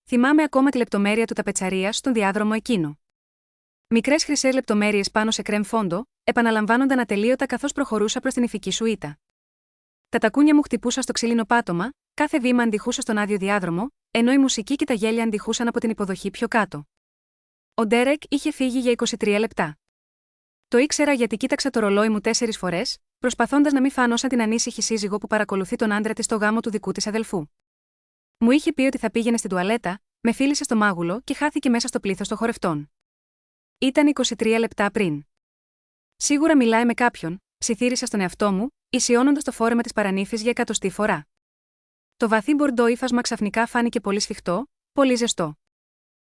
Θυμάμαι ακόμα τη λεπτομέρεια του ταπετσαρίας στον διάδρομο εκείνο. Μικρές χρυσές λεπτομέρειες πάνω σε κρέμ φόντο, επαναλαμβάνονταν ατελείωτα καθώς προχωρούσα προς την ηφική σουίτα. Τα τακούνια μου χτυπούσαν στο ξύλινο πάτωμα, κάθε βήμα αντιχούσε στον άδειο διάδρομο, ενώ η μουσική και τα γέλια αντιχούσαν από την υποδοχή πιο κάτω. Ο Ντέρεκ είχε φύγει για 23 λεπτά. Το ήξερα γιατί κοίταξα το ρολόι μου 4 φορές, προσπαθώντας να μην φανώ σαν την ανήσυχη σύζυγο που παρακολουθεί τον άντρα της στο γάμο του δικού της αδελφού. Μου είχε πει ότι θα πήγαινε στην τουαλέτα, με φίλησε στο μάγουλο και χάθηκε μέσα στο πλήθος των χορευτών. Ήταν 23 λεπτά πριν. Σίγουρα μιλάει με κάποιον, ψιθύρισα στον εαυτό μου, ισιώνοντας το φόρεμα της παρανύφης για 100η φορά. Το βαθύ μπορντό ύφασμα ξαφνικά φάνηκε πολύ σφιχτό, πολύ ζεστό.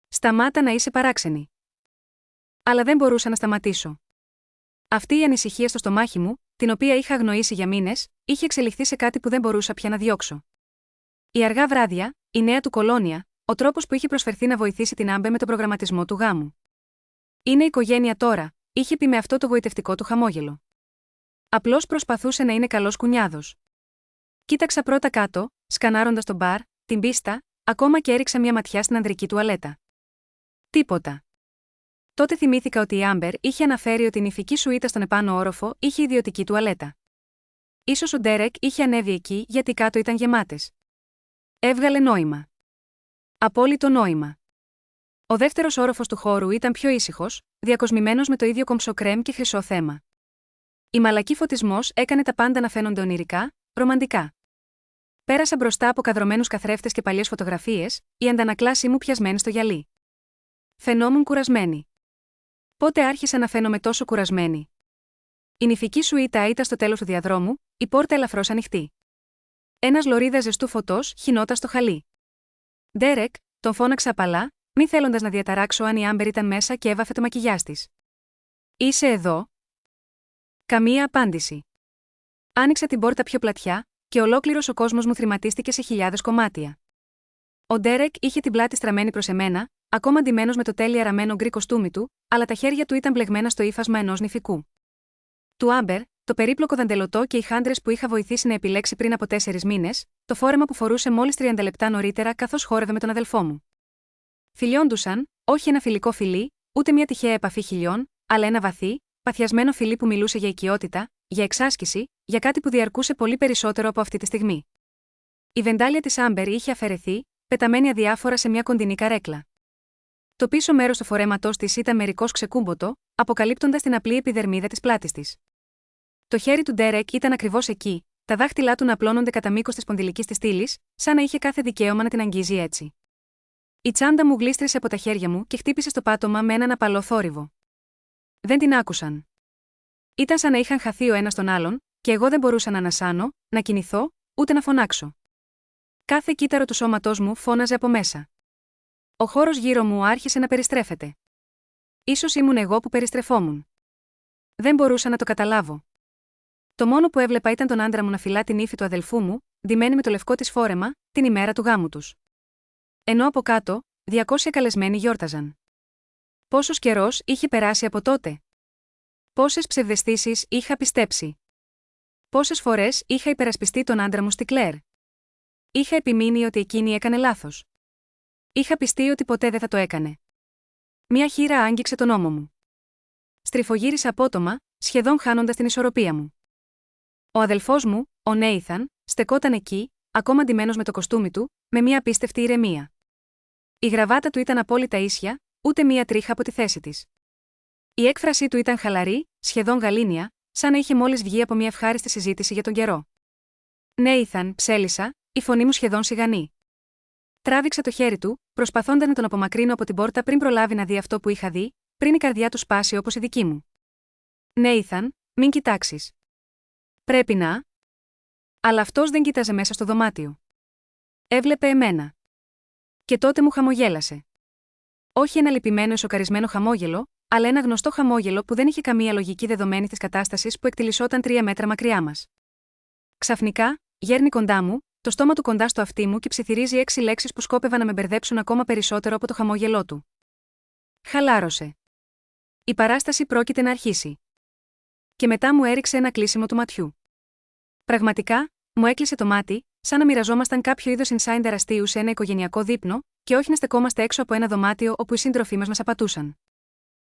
Σταμάτα να είσαι παράξενη. Αλλά δεν μπορούσα να σταματήσω. Αυτή η ανησυχία στο στομάχι μου, την οποία είχα αγνοήσει για μήνες, είχε εξελιχθεί σε κάτι που δεν μπορούσα πια να διώξω. Η αργά βράδια, η νέα του κολόνια, ο τρόπος που είχε προσφερθεί να βοηθήσει την Άμπε με τον προγραμματισμό του γάμου. Είναι οικογένεια τώρα, είχε πει με αυτό το γοητευτικό του χαμόγελο. Απλώς προσπαθούσε να είναι καλός κουνιάδος. Κοίταξα πρώτα κάτω, σκανάροντας τον μπαρ, την πίστα, ακόμα και έριξα μια ματιά στην ανδρική τουαλέτα. Τίποτα. Τότε θυμήθηκα ότι η Άμπερ είχε αναφέρει ότι η νηφική σουίτα στον επάνω όροφο είχε ιδιωτική τουαλέτα. Ίσως ο Ντέρεκ είχε ανέβει εκεί γιατί κάτω ήταν γεμάτες. Έβγαλε νόημα. Απόλυτο νόημα. Ο δεύτερος όροφος του χώρου ήταν πιο ήσυχος, διακοσμημένος με το ίδιο κομψό κρέμ και χρυσό θέμα. Η μαλακή φωτισμός έκανε τα πάντα να φαίνονται ονειρικά, ρομαντικά. Πέρασα μπροστά από καδρωμένους καθρέφτες και παλιές φωτογραφίες, η αντανακλάσή μου πιασμένη στο γυαλί. Φαινόμουν κουρασμένη. Πότε άρχισα να φαίνομαι τόσο κουρασμένη? Η νηφική σουίτα ήταν στο τέλος του διαδρόμου, η πόρτα ελαφρώς ανοιχτή. Ένας λωρίδας ζεστού φωτός χυνόταν στο χαλί. Ντέρεκ, τον φώναξα απαλά, μη θέλοντας να διαταράξω αν η Άμπερ ήταν μέσα και έβαφε το μακιγιάζ της. Είσαι εδώ? Καμία απάντηση. Άνοιξα την πόρτα πιο πλατιά, και ολόκληρος ο κόσμος μου θρηματίστηκε σε χιλιάδες κομμάτια. Ο Ντέρεκ είχε την πλάτη στραμμένη προς εμένα, ακόμα ντυμένος με το τέλεια ραμμένο γκρι κοστούμι του, αλλά τα χέρια του ήταν μπλεγμένα στο ύφασμα ενός νηφικού. Του Άμπερ, το περίπλοκο δαντελωτό και οι χάντρες που είχα βοηθήσει να επιλέξει πριν από 4 μήνες, το φόρεμα που φορούσε μόλις 30 λεπτά νωρίτερα καθώς χόρευε με τον αδελφό μου. Φιλιόντουσαν, όχι ένα φιλικό φιλί, ούτε μια τυχαία επαφή χιλιών, αλλά ένα βαθύ, παθιασμένο φιλί που μιλούσε για οικειότητα, για εξάσκηση, για κάτι που διαρκούσε πολύ περισσότερο από αυτή τη στιγμή. Η βεντάλια της Άμπερ είχε αφαιρεθεί, πεταμένη αδιάφορα σε μια κοντινή καρέκλα. Το πίσω μέρος του φορέματός της ήταν μερικώς ξεκούμποτο, αποκαλύπτοντας την απλή επιδερμίδα της πλάτης της. Το χέρι του Ντέρεκ ήταν ακριβώς εκεί, τα δάχτυλά του να απλώνονται κατά μήκος της σπονδυλικής της στήλης, σαν να είχε κάθε δικαίωμα να την αγγίζει έτσι. Η τσάντα μου γλίστρησε από τα χέρια μου και χτύπησε στο πάτωμα με έναν απαλό θόρυβο. Δεν την άκουσαν. Ήταν σαν να είχαν χαθεί ο ένας τον άλλον, και εγώ δεν μπορούσα να ανασάνω, να κινηθώ, ούτε να φωνάξω. Κάθε κύτταρο του σώματός μου φώναζε από μέσα. Ο χώρος γύρω μου άρχισε να περιστρέφεται. Ίσως ήμουν εγώ που περιστρεφόμουν. Δεν μπορούσα να το καταλάβω. Το μόνο που έβλεπα ήταν τον άντρα μου να φυλά την ύφη του αδελφού μου, ντυμένη με το λευκό της φόρεμα, την ημέρα του γάμου τους. Ενώ από κάτω, 200 καλεσμένοι γιόρταζαν. Πόσος καιρός είχε περάσει από τότε? Πόσες ψευδαισθήσεις είχα πιστέψει? Πόσες φορές είχα υπερασπιστεί τον άντρα μου στη Κλέρ? Είχα επιμείνει ότι εκείνη έκανε λάθος. Είχα πιστεί ότι ποτέ δεν θα το έκανε. Μια χήρα άγγιξε τον ώμο μου. Στριφογύρισα απότομα, σχεδόν χάνοντας την ισορροπία μου. Ο αδελφός μου, ο Νέιθαν, στεκόταν εκεί, ακόμα ντυμένος με το κοστούμι του, με μια απίστευτη ηρεμία. Η γραβάτα του ήταν απόλυτα ίσια, ούτε μία τρίχα από τη θέση της. Η έκφρασή του ήταν χαλαρή, σχεδόν γαλήνια, σαν να είχε μόλις βγει από μια ευχάριστη συζήτηση για τον καιρό. Νέιθαν, ψέλισα, η φωνή μου σχεδόν σιγανή. Τράβηξα το χέρι του, προσπαθώντας να τον απομακρύνω από την πόρτα πριν προλάβει να δει αυτό που είχα δει, πριν η καρδιά του σπάσει όπως η δική μου. Νέιθαν, μην κοιτάξεις. Πρέπει να. Αλλά αυτός δεν κοίταζε μέσα στο δωμάτιο. Έβλεπε εμένα. Και τότε μου χαμογέλασε. Όχι ένα λυπημένο εσωκαρισμένο χαμόγελο, αλλά ένα γνωστό χαμόγελο που δεν είχε καμία λογική δεδομένη της κατάστασης που εκτιλισόταν 3 μέτρα μακριά μας. Ξαφνικά, γέρνει κοντά μου, το στόμα του κοντά στο αυτί μου και ψιθυρίζει 6 λέξεις που σκόπευαν να με μπερδέψουν ακόμα περισσότερο από το χαμόγελό του. Χαλάρωσε. Η παράσταση πρόκειται να αρχίσει. Και μετά μου έριξε ένα κλείσιμο του ματιού. Πραγματικά, μου έκλεισε το μάτι, σαν να μοιραζόμασταν κάποιο είδος insider αστείου σε ένα οικογενειακό δείπνο, και όχι να στεκόμαστε έξω από ένα δωμάτιο όπου οι σύντροφοί μας απατούσαν.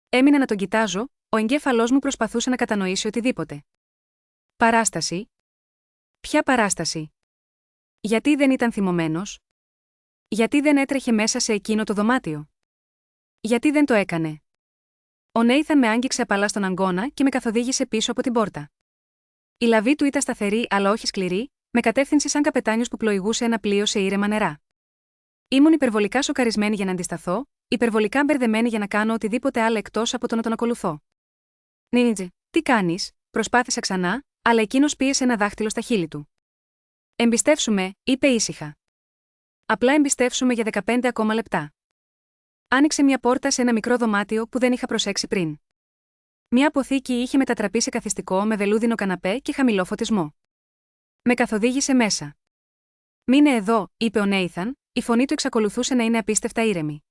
Έμεινα να τον κοιτάζω, ο εγκέφαλός μου προσπαθούσε να κατανοήσει οτιδήποτε. Παράσταση. Ποια παράσταση? Γιατί δεν ήταν θυμωμένος? Γιατί δεν έτρεχε μέσα σε εκείνο το δωμάτιο? Γιατί δεν το έκανε? Ο Νέιθαν με άγγιξε απαλά στον αγκώνα και με καθοδήγησε πίσω από την πόρτα. Η λαβή του ήταν σταθερή αλλά όχι σκληρή, με κατεύθυνση σαν καπετάνιος που πλοηγούσε ένα πλοίο σε ήρεμα νερά. Ήμουν υπερβολικά σοκαρισμένη για να αντισταθώ, υπερβολικά μπερδεμένη για να κάνω οτιδήποτε άλλο εκτός από το να τον ακολουθώ. Νίνιτζε, τι κάνεις? Προσπάθησα ξανά, αλλά εκείνος πίεσε ένα δάχτυλο στα χείλη του. Εμπιστεύσουμε, είπε ήσυχα. Απλά εμπιστεύσουμε για 15 ακόμα λεπτά. Άνοιξε μια πόρτα σε ένα μικρό δωμάτιο που δεν είχα προσέξει πριν. Μια αποθήκη είχε μετατραπεί σε καθιστικό με βελούδινο καναπέ και χαμηλό φωτισμό. Με καθοδήγησε μέσα. «Μείνε εδώ», είπε ο Νέιθαν, η φωνή του εξακολουθούσε να είναι απίστευτα ήρεμη.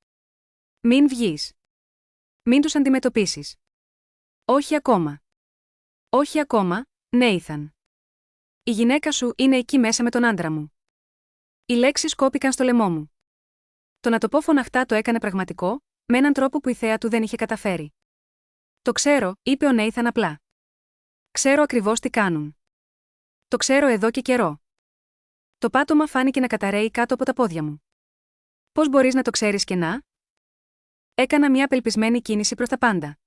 «Μην βγεις. Μην τους αντιμετωπίσεις. Όχι ακόμα. Όχι ακόμα, Νέιθαν. Η γυναίκα σου είναι εκεί μέσα με τον άντρα μου». Οι λέξεις κόπηκαν στο λαιμό μου. Το να το πω φωναχτά το έκανε πραγματικό, με έναν τρόπο που η θέα του δεν είχε καταφέρει. «Το ξέρω», είπε ο Νέιθαν απλά. «Ξέρω ακριβώς τι κάνουν. Το ξέρω εδώ και καιρό». Το πάτωμα φάνηκε να καταραίει κάτω από τα πόδια μου. «Πώς μπορείς να το ξέρεις και να?» Έκανα μια απελπισμένη κίνηση προς τα πάντα.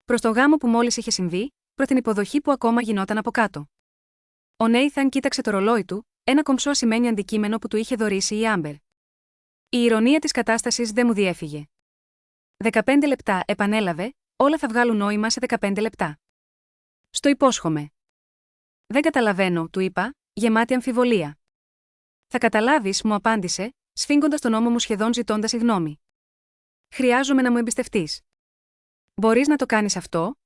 Προς τον γάμο που μόλις είχε συμβεί, προς την υποδοχή που ακόμα γινόταν από κάτω. Ο Νέιθαν κοίταξε το ρολόι του, ένα κομψό ασημένιο αντικείμενο που του είχε δωρήσει η Άμπερ. Η ηρωνία της κατάστασης δεν μου διέφυγε. 15 λεπτά, επανέλαβε, όλα θα βγάλουν νόημα σε 15 λεπτά. Στο υπόσχομαι. Δεν καταλαβαίνω, του είπα, γεμάτη αμφιβολία. Θα καταλάβεις, μου απάντησε, σφίγγοντας τον ώμο μου σχεδόν ζητώντας συγγνώμη. Χρειάζομαι να μου εμπιστευτείς. Μπορείς να το κάνεις αυτό?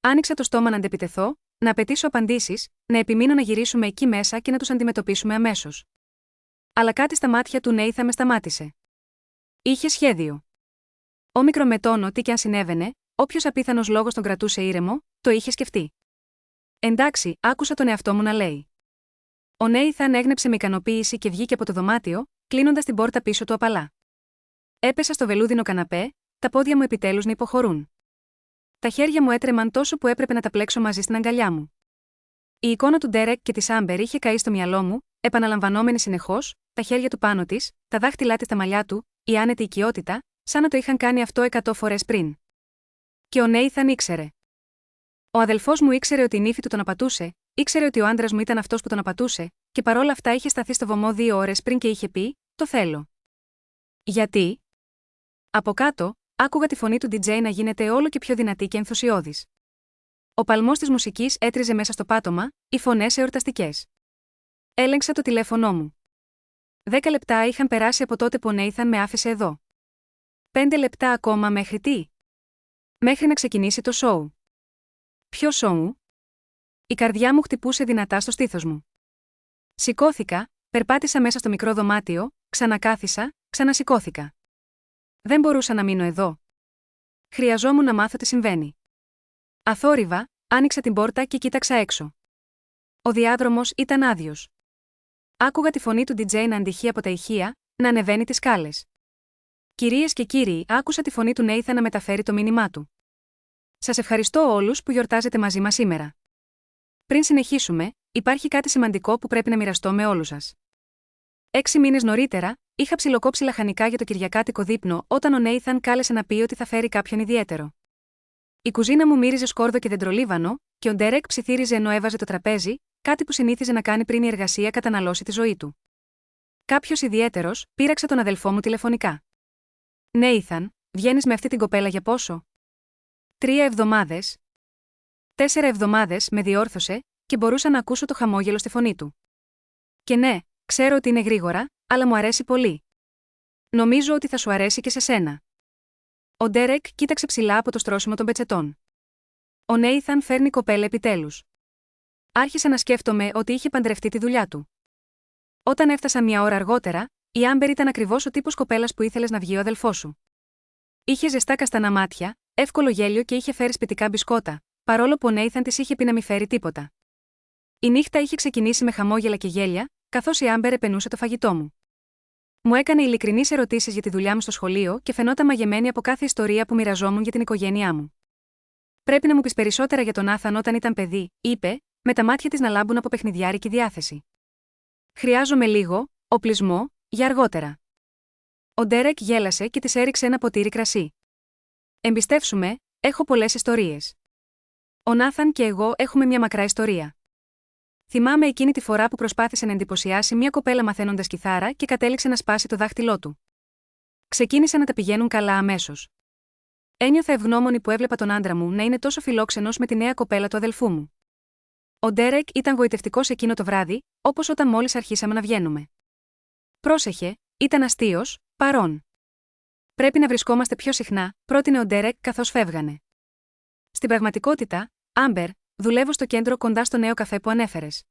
Άνοιξα το στόμα να αντεπιτεθώ, να απαιτήσω απαντήσεις, να επιμείνω να γυρίσουμε εκεί μέσα και να τους αντιμετωπίσουμε αμέσως. Αλλά κάτι στα μάτια του Νέιθαν με σταμάτησε. Είχε σχέδιο. Όμικρο με τόνο τι και αν συνέβαινε, όποιος απίθανος λόγος τον κρατούσε ήρεμο, το είχε σκεφτεί. Εντάξει, άκουσα τον εαυτό μου να λέει. Ο Νέιθαν έγνεψε με ικανοποίηση και βγήκε από το δωμάτιο, κλείνοντας την πόρτα πίσω του απαλά. Έπεσα στο βελούδινο καναπέ, τα πόδια μου επιτέλους να υποχωρούν. Τα χέρια μου έτρεμαν τόσο που έπρεπε να τα πλέξω μαζί στην αγκαλιά μου. Η εικόνα του Ντέρεκ και της Άμπερ είχε καεί στο μυαλό μου, επαναλαμβανόμενη συνεχώς, τα χέρια του πάνω της, τα δάχτυλά της στα μαλλιά του, η άνετη οικειότητα, σαν να το είχαν κάνει αυτό 100 φορές πριν. Και ο Νέιθαν ήξερε. Ο αδελφός μου ήξερε ότι η νύφη του τον απατούσε, ήξερε ότι ο άντρας μου ήταν αυτός που τον απατούσε, και παρόλα αυτά είχε σταθεί στο βωμό 2 ώρες πριν και είχε πει: «Το θέλω». Γιατί? Από κάτω, άκουγα τη φωνή του DJ να γίνεται όλο και πιο δυνατή και ενθουσιώδης. Ο παλμός της μουσικής έτριζε μέσα στο πάτωμα, οι φωνές εορταστικές. Έλεγξα το τηλέφωνό μου. 10 λεπτά είχαν περάσει από τότε που ο Νέιθαν με άφησε εδώ. 5 λεπτά ακόμα μέχρι τι? Μέχρι να ξεκινήσει το σόου. Ποιο σόου? Η καρδιά μου χτυπούσε δυνατά στο στήθος μου. Σηκώθηκα, περπάτησα μέσα στο μικρό δωμάτιο, ξανακάθισα, ξανασηκώθηκα. Δεν μπορούσα να μείνω εδώ. Χρειαζόμουν να μάθω τι συμβαίνει. Αθόρυβα, άνοιξα την πόρτα και κοίταξα έξω. Ο διάδρομος ήταν άδειος. Άκουγα τη φωνή του DJ να αντυχεί από τα ηχεία, να ανεβαίνει τις σκάλες. Κυρίες και κύριοι, άκουσα τη φωνή του Νέιθαν να μεταφέρει το μήνυμά του. Σας ευχαριστώ όλους που γιορτάζετε μαζί μας σήμερα. Πριν συνεχίσουμε, υπάρχει κάτι σημαντικό που πρέπει να μοιραστώ με όλους σας. 6 μήνες νωρίτερα, είχα ψιλοκόψει λαχανικά για το κυριακάτικο δείπνο όταν ο Νέιθαν κάλεσε να πει ότι θα φέρει κάποιον ιδιαίτερο. Η κουζίνα μου μύριζε σκόρδο και δεντρολίβανο, και ο Ντέρεκ ψιθύριζε ενώ έβαζε το τραπέζι, κάτι που συνήθιζε να κάνει πριν η εργασία καταναλώσει τη ζωή του. Κάποιος ιδιαίτερος, πείραξε τον αδελφό μου τηλεφωνικά. Νέιθαν, βγαίνεις με αυτή την κοπέλα για πόσο? 3 εβδομάδες. 4 εβδομάδες, με διόρθωσε, και μπορούσα να ακούσω το χαμόγελο στη φωνή του. Και ναι, ξέρω ότι είναι γρήγορα, αλλά μου αρέσει πολύ. Νομίζω ότι θα σου αρέσει και σε σένα. Ο Ντέρεκ κοίταξε ψηλά από το στρώσιμο των πετσετών. Ο Νέιθαν φέρνει κοπέλα επιτέλους. Άρχισα να σκέφτομαι ότι είχε παντρευτεί τη δουλειά του. Όταν έφτασα 1 ώρα αργότερα, η Άμπερ ήταν ακριβώς ο τύπος κοπέλας που ήθελες να βγει ο αδελφός σου. Είχε ζεστά καστανά μάτια, εύκολο γέλιο και είχε φέρει σπιτικά μπισκότα, παρόλο που ο Νέιθαν της είχε πει να μην φέρει τίποτα. Η νύχτα είχε ξεκινήσει με χαμόγελα και γέλια, καθώς η Άμπερ επενούσε το φαγητό μου. Μου έκανε ειλικρινείς ερωτήσεις για τη δουλειά μου στο σχολείο και φαινόταν μαγεμένη από κάθε ιστορία που μοιραζόμουν για την οικογένειά μου. Πρέπει να μου πεις περισσότερα για τον Νάθαν όταν ήταν παιδί, είπε, με τα μάτια της να λάμπουν από παιχνιδιάρικη διάθεση. Χρειάζομαι λίγο οπλισμό για αργότερα. Ο Ντέρεκ γέλασε και της έριξε ένα ποτήρι κρασί. Εμπιστεύσουμε, έχω πολλές ιστορίες. Ο Νάθαν και εγώ έχουμε μια μακρά ιστορία. Θυμάμαι εκείνη τη φορά που προσπάθησε να εντυπωσιάσει μια κοπέλα μαθαίνοντας κιθάρα και κατέληξε να σπάσει το δάχτυλό του. Ξεκίνησαν να τα πηγαίνουν καλά αμέσως. Ένιωθα ευγνώμονη που έβλεπα τον άντρα μου να είναι τόσο φιλόξενος με τη νέα κοπέλα του αδελφού μου. Ο Ντέρεκ ήταν γοητευτικός εκείνο το βράδυ, όπως όταν μόλις αρχίσαμε να βγαίνουμε. Πρόσεχε, ήταν αστείος, παρών. Πρέπει να βρισκόμαστε πιο συχνά, πρότεινε ο Ντέρεκ καθώς φεύγανε. Στην πραγματικότητα, Άμπερ, δουλεύω στο κέντρο κοντά στο νέο καφέ που ανέφερες.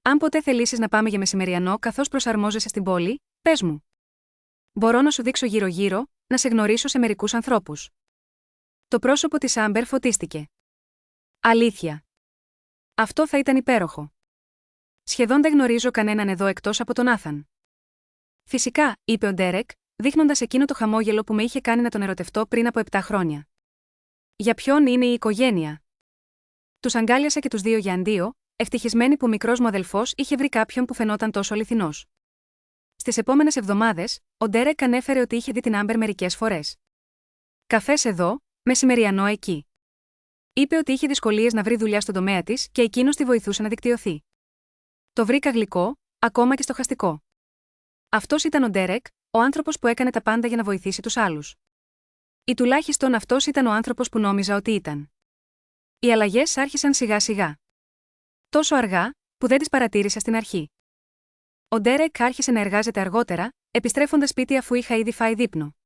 Αν ποτέ θελήσεις να πάμε για μεσημεριανό καθώς προσαρμόζεσαι στην πόλη, πες μου. Μπορώ να σου δείξω γύρω-γύρω, να σε γνωρίσω σε μερικούς ανθρώπους. Το πρόσωπο της Άμπερ φωτίστηκε. Αλήθεια. Αυτό θα ήταν υπέροχο. Σχεδόν δεν γνωρίζω κανέναν εδώ εκτός από τον Νάθαν. Φυσικά, είπε ο Ντέρεκ, δείχνοντας εκείνο το χαμόγελο που με είχε κάνει να τον ερωτευτώ πριν από 7 χρόνια. Για ποιον είναι η οικογένεια? Τους αγκάλιασα και τους δύο για αντίο, ευτυχισμένοι που ο μικρός μου αδελφός είχε βρει κάποιον που φαινόταν τόσο αληθινός. Στις επόμενες εβδομάδες, ο Ντέρεκ ανέφερε ότι είχε δει την Άμπερ μερικές φορές. Καφές εδώ, μεσημεριανό εκεί. Είπε ότι είχε δυσκολίες να βρει δουλειά στον τομέα της και εκείνος τη βοηθούσε να δικτυωθεί. Το βρήκα γλυκό, ακόμα και στοχαστικό. Αυτός ήταν ο Ντέρεκ, ο άνθρωπος που έκανε τα πάντα για να βοηθήσει τους άλλους. Ή τουλάχιστον αυτός ήταν ο άνθρωπος που νόμιζα ότι ήταν. Οι αλλαγές άρχισαν σιγά-σιγά. Τόσο αργά, που δεν τις παρατήρησα στην αρχή. Ο Ντέρεκ άρχισε να εργάζεται αργότερα, επιστρέφοντας σπίτι αφού είχα ήδη φάει δείπνο.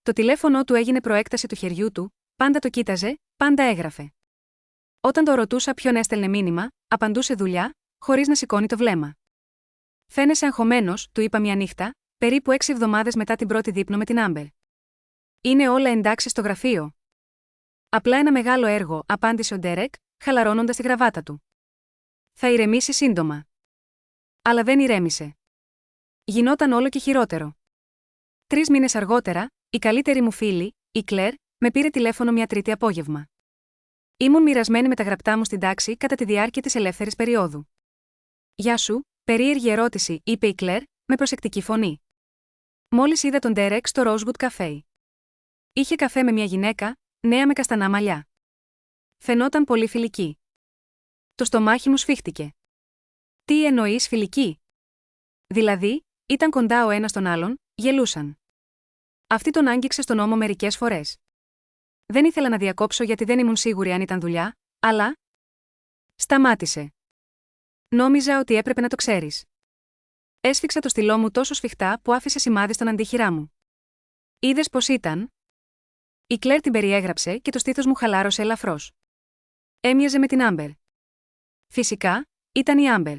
Το τηλέφωνο του έγινε προέκταση του χεριού του, πάντα το κοίταζε, πάντα έγραφε. Όταν το ρωτούσα ποιον έστελνε μήνυμα, απαντούσε δουλειά, χωρίς να σηκώνει το βλέμμα. Φαίνεσαι αγχωμένος, του είπα μια νύχτα, περίπου 6 εβδομάδες μετά την πρώτη δείπνο με την Άμπερ. Είναι όλα εντάξει στο γραφείο? Απλά ένα μεγάλο έργο, απάντησε ο Ντέρεκ, χαλαρώνοντας τη γραβάτα του. Θα ηρεμήσει σύντομα. Αλλά δεν ηρέμησε. Γινόταν όλο και χειρότερο. 3 μήνες αργότερα, η καλύτερη μου φίλη, η Κλέρ, με πήρε τηλέφωνο μια Τρίτη απόγευμα. Ήμουν μοιρασμένη με τα γραπτά μου στην τάξη κατά τη διάρκεια της ελεύθερης περίοδου. Γεια σου, περίεργη ερώτηση, είπε η Κλέρ, με προσεκτική φωνή. Μόλις είδα τον Ντέρεκ στο Rosewood Cafe. Είχε καφέ με μια γυναίκα, νέα με καστανά μαλλιά. Φαινόταν πολύ φιλική. Το στομάχι μου σφίχτηκε. Τι εννοείς φιλική? Δηλαδή, ήταν κοντά ο ένας τον άλλον, γελούσαν. Αυτή τον άγγιξε στον ώμο μερικές φορές. Δεν ήθελα να διακόψω γιατί δεν ήμουν σίγουρη αν ήταν δουλειά, αλλά. Σταμάτησε. Νόμιζα ότι έπρεπε να το ξέρεις. Έσφιξα το στυλό μου τόσο σφιχτά που άφησε σημάδι στον αντίχειρά μου. Είδες πως ήταν? Η Κλέρ την περιέγραψε και το στήθος μου χαλάρωσε ελαφρώς. Έμοιαζε με την Άμπερ. Φυσικά, ήταν η Άμπερ.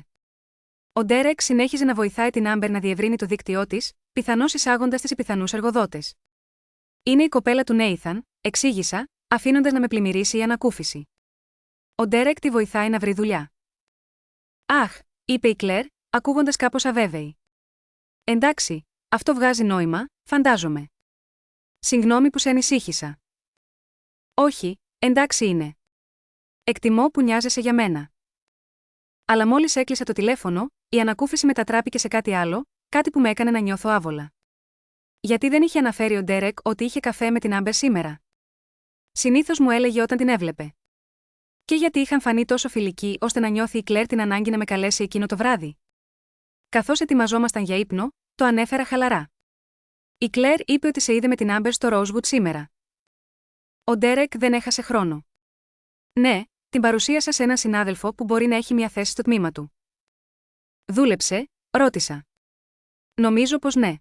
Ο Ντέρεκ συνέχιζε να βοηθάει την Άμπερ να διευρύνει το δίκτυό της, πιθανώς εισάγοντας τις πιθανούς εργοδότες. Είναι η κοπέλα του Νέιθαν, εξήγησα, αφήνοντας να με πλημμυρίσει η ανακούφιση. Ο Ντέρεκ τη βοηθάει να βρει δουλειά. Αχ, είπε η Κλέρ, ακούγοντας κάπως αβέβαιη. Εντάξει, αυτό βγάζει νόημα, φαντάζομαι. Συγγνώμη που σε ανησύχησα. Όχι, εντάξει είναι. Εκτιμώ που νοιάζεσαι για μένα. Αλλά μόλις έκλεισα το τηλέφωνο, η ανακούφιση μετατράπηκε σε κάτι άλλο, κάτι που με έκανε να νιώθω άβολα. Γιατί δεν είχε αναφέρει ο Ντέρεκ ότι είχε καφέ με την Άμπερ σήμερα? Συνήθως μου έλεγε όταν την έβλεπε. Και γιατί είχαν φανεί τόσο φιλικοί ώστε να νιώθει η Κλέρ την ανάγκη να με καλέσει εκείνο το βράδυ? Καθώς ετοιμαζόμασταν για ύπνο, το ανέφερα χαλαρά. Η Κλέρ είπε ότι σε είδε με την Άμπερ στο Rosewood σήμερα. Ο Ντέρεκ δεν έχασε χρόνο. Ναι, την παρουσίασα σε έναν συνάδελφο που μπορεί να έχει μια θέση στο τμήμα του. Δούλεψε, ρώτησα. Νομίζω πως ναι.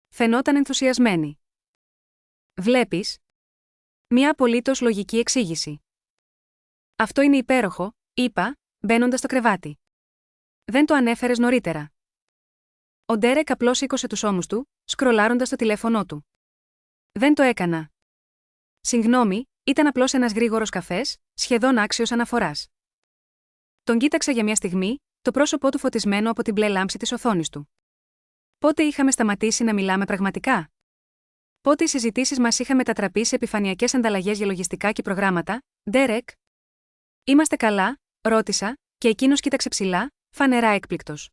Φαινόταν ενθουσιασμένη. Βλέπεις. Μια απολύτως λογική εξήγηση. Αυτό είναι υπέροχο, είπα, μπαίνοντας στο κρεβάτι. Δεν το ανέφερες νωρίτερα. Ο Ντέρεκ απλώς σήκωσε τους ώμους του, σκρολάροντας το τηλέφωνό του. Δεν το έκανα. Συγγνώμη, ήταν απλώς ένας γρήγορος καφές, σχεδόν άξιος αναφοράς. Τον κοίταξα για μια στιγμή, το πρόσωπό του φωτισμένο από την μπλε λάμψη της οθόνης του. Πότε είχαμε σταματήσει να μιλάμε πραγματικά? Πότε οι συζητήσεις μας είχαν μετατραπεί σε επιφανειακές ανταλλαγές για λογιστικά και προγράμματα, Ντέρεκ? Είμαστε καλά, ρώτησα, και εκείνος κοίταξε ψηλά, φανερά έκπληκτος.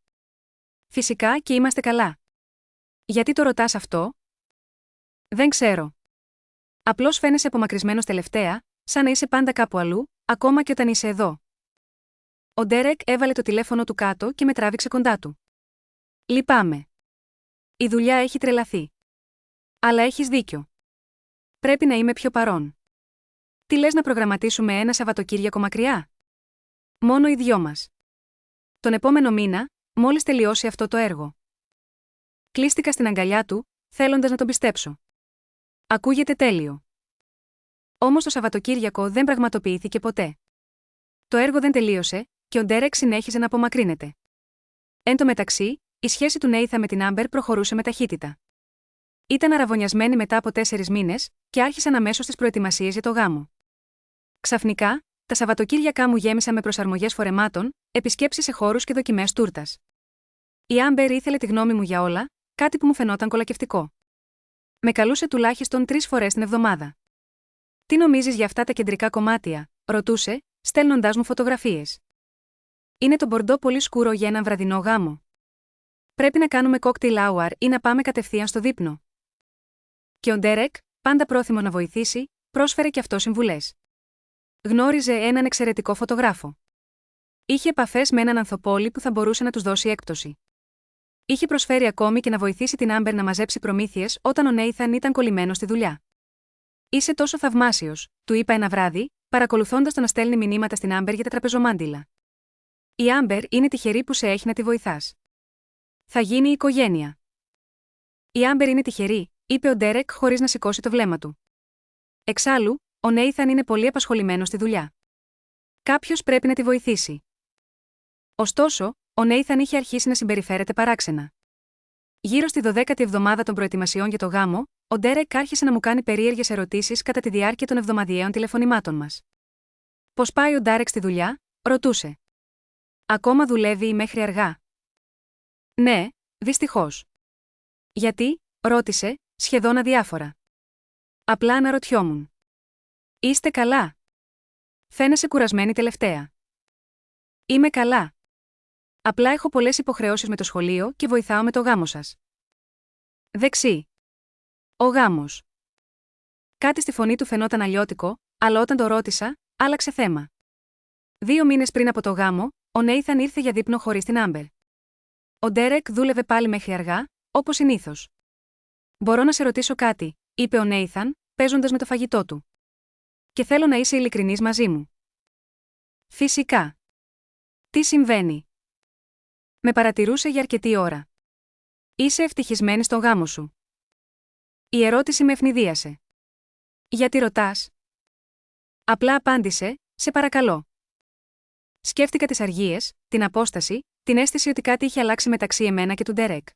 Φυσικά και είμαστε καλά. Γιατί το ρωτάς αυτό? Δεν ξέρω. Απλώς φαίνεσαι απομακρυσμένος τελευταία, σαν να είσαι πάντα κάπου αλλού, ακόμα και όταν είσαι εδώ. Ο Ντέρεκ έβαλε το τηλέφωνο του κάτω και με τράβηξε κοντά του. Λυπάμαι. Η δουλειά έχει τρελαθεί. Αλλά έχεις δίκιο. Πρέπει να είμαι πιο παρόν. Τι λες να προγραμματίσουμε ένα Σαββατοκύριακο μακριά? Μόνο οι δυο μας. Τον επόμενο μήνα, μόλις τελειώσει αυτό το έργο. Κλείστηκα στην αγκαλιά του, θέλοντας να τον πιστέψω. Ακούγεται τέλειο. Όμως το Σαββατοκύριακο δεν πραγματοποιήθηκε ποτέ. Το έργο δεν τελείωσε, και ο Ντέρεκ συνέχιζε να απομακρύνεται. Εν τω μεταξύ, η σχέση του Νέιθαν με την Άμπερ προχωρούσε με ταχύτητα. Ήταν αραβωνιασμένοι μετά από 4 μήνες, και άρχισαν αμέσως τις προετοιμασίες για το γάμο. Ξαφνικά, τα Σαββατοκύριακά μου γέμισαν με προσαρμογές φορεμάτων, επισκέψεις σε χώρους και δοκιμές τούρτας. Η Άμπερ ήθελε τη γνώμη μου για όλα, κάτι που μου φαινόταν κολακευτικό. Με καλούσε τουλάχιστον 3 φορές την εβδομάδα. Τι νομίζεις για αυτά τα κεντρικά κομμάτια? Ρωτούσε, στέλνοντάς μου φωτογραφίες. Είναι το μπορντό πολύ σκούρο για έναν βραδινό γάμο. Πρέπει να κάνουμε κόκτειλ hour ή να πάμε κατευθείαν στο δείπνο. Και ο Ντέρεκ, πάντα πρόθυμο να βοηθήσει, πρόσφερε και αυτό συμβουλές. Γνώριζε έναν εξαιρετικό φωτογράφο. Είχε επαφές με έναν ανθοπόλη που θα μπορούσε να τους δώσει έκπτωση. Είχε προσφέρει ακόμη και να βοηθήσει την Άμπερ να μαζέψει προμήθειες όταν ο Νέιθαν ήταν κολλημένος στη δουλειά. Είσαι τόσο θαυμάσιος, του είπα ένα βράδυ, παρακολουθώντας τον να στέλνει μηνύματα στην Άμπερ για τα τραπεζομάντιλα. Η Άμπερ είναι τυχερή που σε έχει να τη βοηθάς. Θα γίνει η οικογένεια. Η Άμπερ είναι τυχερή, είπε ο Ντέρεκ χωρίς να σηκώσει το βλέμμα του. Εξάλλου, ο Νέιθαν είναι πολύ απασχολημένος στη δουλειά. Κάποιος πρέπει να τη βοηθήσει. Ωστόσο, ο Νέιθαν είχε αρχίσει να συμπεριφέρεται παράξενα. Γύρω στη 12η εβδομάδα των προετοιμασιών για το γάμο, ο Ντέρεκ άρχισε να μου κάνει περίεργες ερωτήσεις κατά τη διάρκεια των εβδομαδιαίων τηλεφωνημάτων μας. Πώς πάει ο Ντέρεκ στη δουλειά? Ρωτούσε. Ακόμα δουλεύει μέχρι αργά? Ναι, δυστυχώς. Γιατί? Ρώτησε, σχεδόν αδιάφορα. Απλά αναρωτιόμουν. Είστε καλά? Φαίνεσαι κουρασμένη τελευταία. Είμαι καλά. Απλά έχω πολλές υποχρεώσεις με το σχολείο και βοηθάω με το γάμο σας. Δεξί. Ο γάμος. Κάτι στη φωνή του φαινόταν αλλιώτικο, αλλά όταν το ρώτησα, άλλαξε θέμα. 2 μήνες πριν από το γάμο, ο Νέιθαν ήρθε για δείπνο χωρίς την Άμπερ. Ο Ντέρεκ δούλευε πάλι μέχρι αργά, όπως συνήθως. Μπορώ να σε ρωτήσω κάτι, είπε ο Νέιθαν, παίζοντας με το φαγητό του. Και θέλω να είσαι ειλικρινής μαζί μου. Φυσικά. Τι συμβαίνει? Με παρατηρούσε για αρκετή ώρα. Είσαι ευτυχισμένη στο γάμο σου? Η ερώτηση με ευνηδίασε. Γιατί ρωτάς? Απλά απάντησε, σε παρακαλώ. Σκέφτηκα τις αργίες, την απόσταση, την αίσθηση ότι κάτι είχε αλλάξει μεταξύ εμένα και του Ντέρεκ.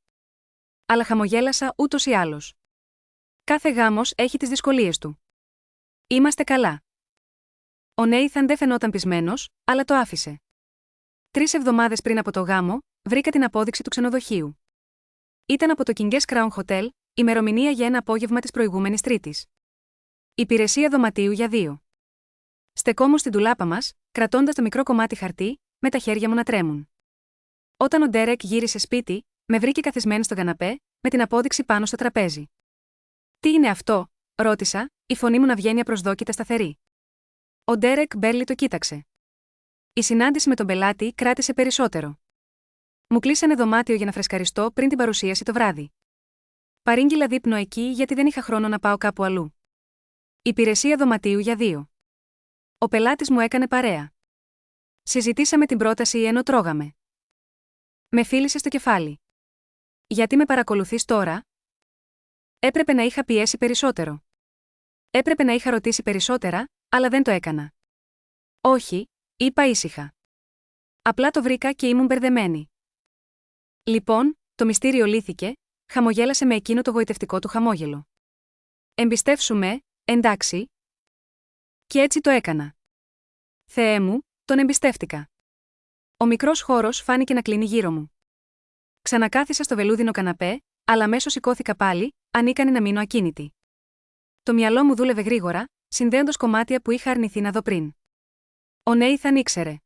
Αλλά χαμογέλασα ούτως ή άλλως. Κάθε γάμος έχει τις δυσκολίες του. Είμαστε καλά. Ο Νέιθαν δεν φαινόταν πεισμένος, αλλά το άφησε. 3 εβδομάδες πριν από το γάμο, βρήκα την απόδειξη του ξενοδοχείου. Ήταν από το King's Crown Hotel, ημερομηνία για ένα απόγευμα της προηγούμενης Τρίτης. Υπηρεσία δωματίου για 2. Στεκόμουν στην τουλάπα μας, κρατώντας το μικρό κομμάτι χαρτί, με τα χέρια μου να τρέμουν. Όταν ο Ντέρεκ γύρισε σπίτι, με βρήκε καθισμένη στον καναπέ, με την απόδειξη πάνω στο τραπέζι. Τι είναι αυτό? Ρώτησα, η φωνή μου να βγαίνει απροσδόκητα σταθερή. Ο Ντέρεκ Μπέρλι το κοίταξε. Η συνάντηση με τον πελάτη κράτησε περισσότερο. Μου κλείσανε δωμάτιο για να φρεσκαριστώ πριν την παρουσίαση το βράδυ. Παρήγγειλα δείπνο εκεί γιατί δεν είχα χρόνο να πάω κάπου αλλού. Υπηρεσία δωματίου για 2. Ο πελάτης μου έκανε παρέα. Συζητήσαμε την πρόταση ενώ τρώγαμε. Με φίλησε στο κεφάλι. Γιατί με παρακολουθείς τώρα? Έπρεπε να είχα πιέσει περισσότερο. Έπρεπε να είχα ρωτήσει περισσότερα, αλλά δεν το έκανα. Όχι, είπα ήσυχα. Απλά το βρήκα και ήμουν μπερδεμένη. Λοιπόν, το μυστήριο λύθηκε, χαμογέλασε με εκείνο το γοητευτικό του χαμόγελο. Εμπιστεύσουμε, εντάξει. Και έτσι το έκανα. Θεέ μου, τον εμπιστεύτηκα. Ο μικρός χώρος φάνηκε να κλείνει γύρω μου. Ξανακάθισα στο βελούδινο καναπέ, αλλά αμέσως σηκώθηκα πάλι, ανίκανη να μείνω ακίνητη. Το μυαλό μου δούλευε γρήγορα, συνδέοντας κομμάτια που είχα αρνηθεί να δω πριν. Ο Νέιθαν ήξερε.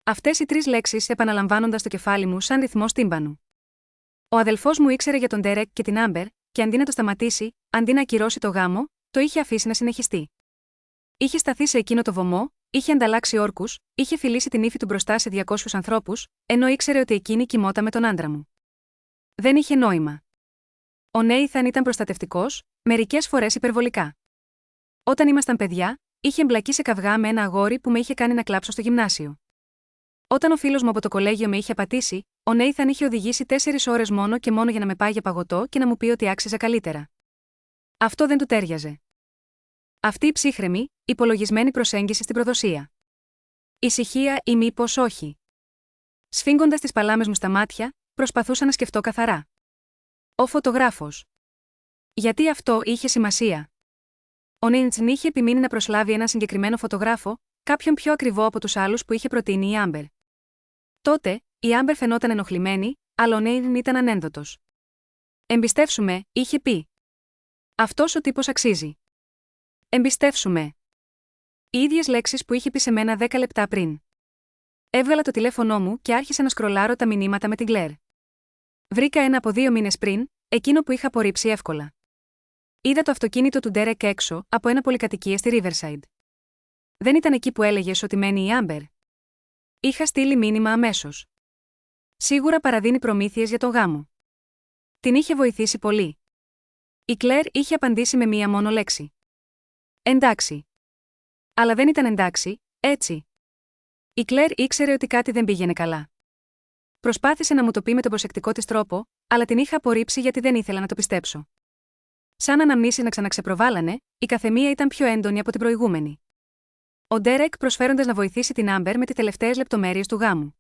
Αυτές οι 3 λέξεις επαναλαμβάνοντας το κεφάλι μου σαν ρυθμός τύμπανου. Ο αδελφός μου ήξερε για τον Ντέρεκ και την Άμπερ, και αντί να το σταματήσει, αντί να ακυρώσει το γάμο, το είχε αφήσει να συνεχιστεί. Είχε σταθεί σε εκείνο το βωμό, είχε ανταλλάξει όρκους, είχε φιλήσει την ύφη του μπροστά σε 200 ανθρώπους, ενώ ήξερε ότι εκείνη κοιμόταν με τον άντρα μου. Δεν είχε νόημα. Ο Νέιθαν ήταν προστατευτικός, μερικές φορές υπερβολικά. Όταν ήμασταν παιδιά, είχε εμπλακεί σε καυγά με ένα αγόρι που με είχε κάνει να κλάψω στο γυμνάσιο. Όταν ο φίλος μου από το κολέγιο με είχε απατήσει, ο Νέιθαν είχε οδηγήσει 4 ώρες μόνο και μόνο για να με πάει για παγωτό και να μου πει ότι άξιζα καλύτερα. Αυτό δεν του τέριαζε. Αυτή η ψύχρεμη, υπολογισμένη προσέγγιση στην προδοσία. Ησυχία ή μήπως όχι. Σφίγγοντας τις παλάμες μου στα μάτια, προσπαθούσα να σκεφτώ καθαρά. Ο φωτογράφος. Γιατί αυτό είχε σημασία? Ο Νέιθαν είχε επιμείνει να προσλάβει έναν συγκεκριμένο φωτογράφο, κάποιον πιο ακριβό από τους άλλους που είχε προτείνει η Άμπερ. Τότε, η Άμπερ φαινόταν ενοχλημένη, αλλά ο Νέιθαν ήταν ανένδοτος. Εμπιστεύσουμε, είχε πει. Αυτός ο τύπος αξίζει. Εμπιστεύσουμε. Οι ίδιες λέξεις που είχε πει σε μένα 10 λεπτά πριν. Έβγαλα το τηλέφωνό μου και άρχισα να σκρολάρω τα μηνύματα με την Κλέρ. Βρήκα ένα από 2 μήνες πριν, εκείνο που είχα απορρίψει εύκολα. Είδα το αυτοκίνητο του Ντέρεκ έξω από ένα πολυκατοικία στη Riverside. Δεν ήταν εκεί που έλεγες ότι μένει η Άμπερ. Είχα στείλει μήνυμα αμέσως. Σίγουρα παραδίνει προμήθειες για το γάμο. Την είχε βοηθήσει πολύ. Η Κλέρ είχε απαντήσει με μία μόνο λέξη. Εντάξει. Αλλά δεν ήταν εντάξει, έτσι. Η Κλέρ ήξερε ότι κάτι δεν πήγαινε καλά. Προσπάθησε να μου το πει με τον προσεκτικό της τρόπο, αλλά την είχα απορρίψει γιατί δεν ήθελα να το πιστέψω. Σαν αναμνήσεις να ξαναξεπροβάλλανε, η καθεμία ήταν πιο έντονη από την προηγούμενη. Ο Ντέρεκ προσφέροντας να βοηθήσει την Άμπερ με τις τελευταίες λεπτομέρειες του γάμου.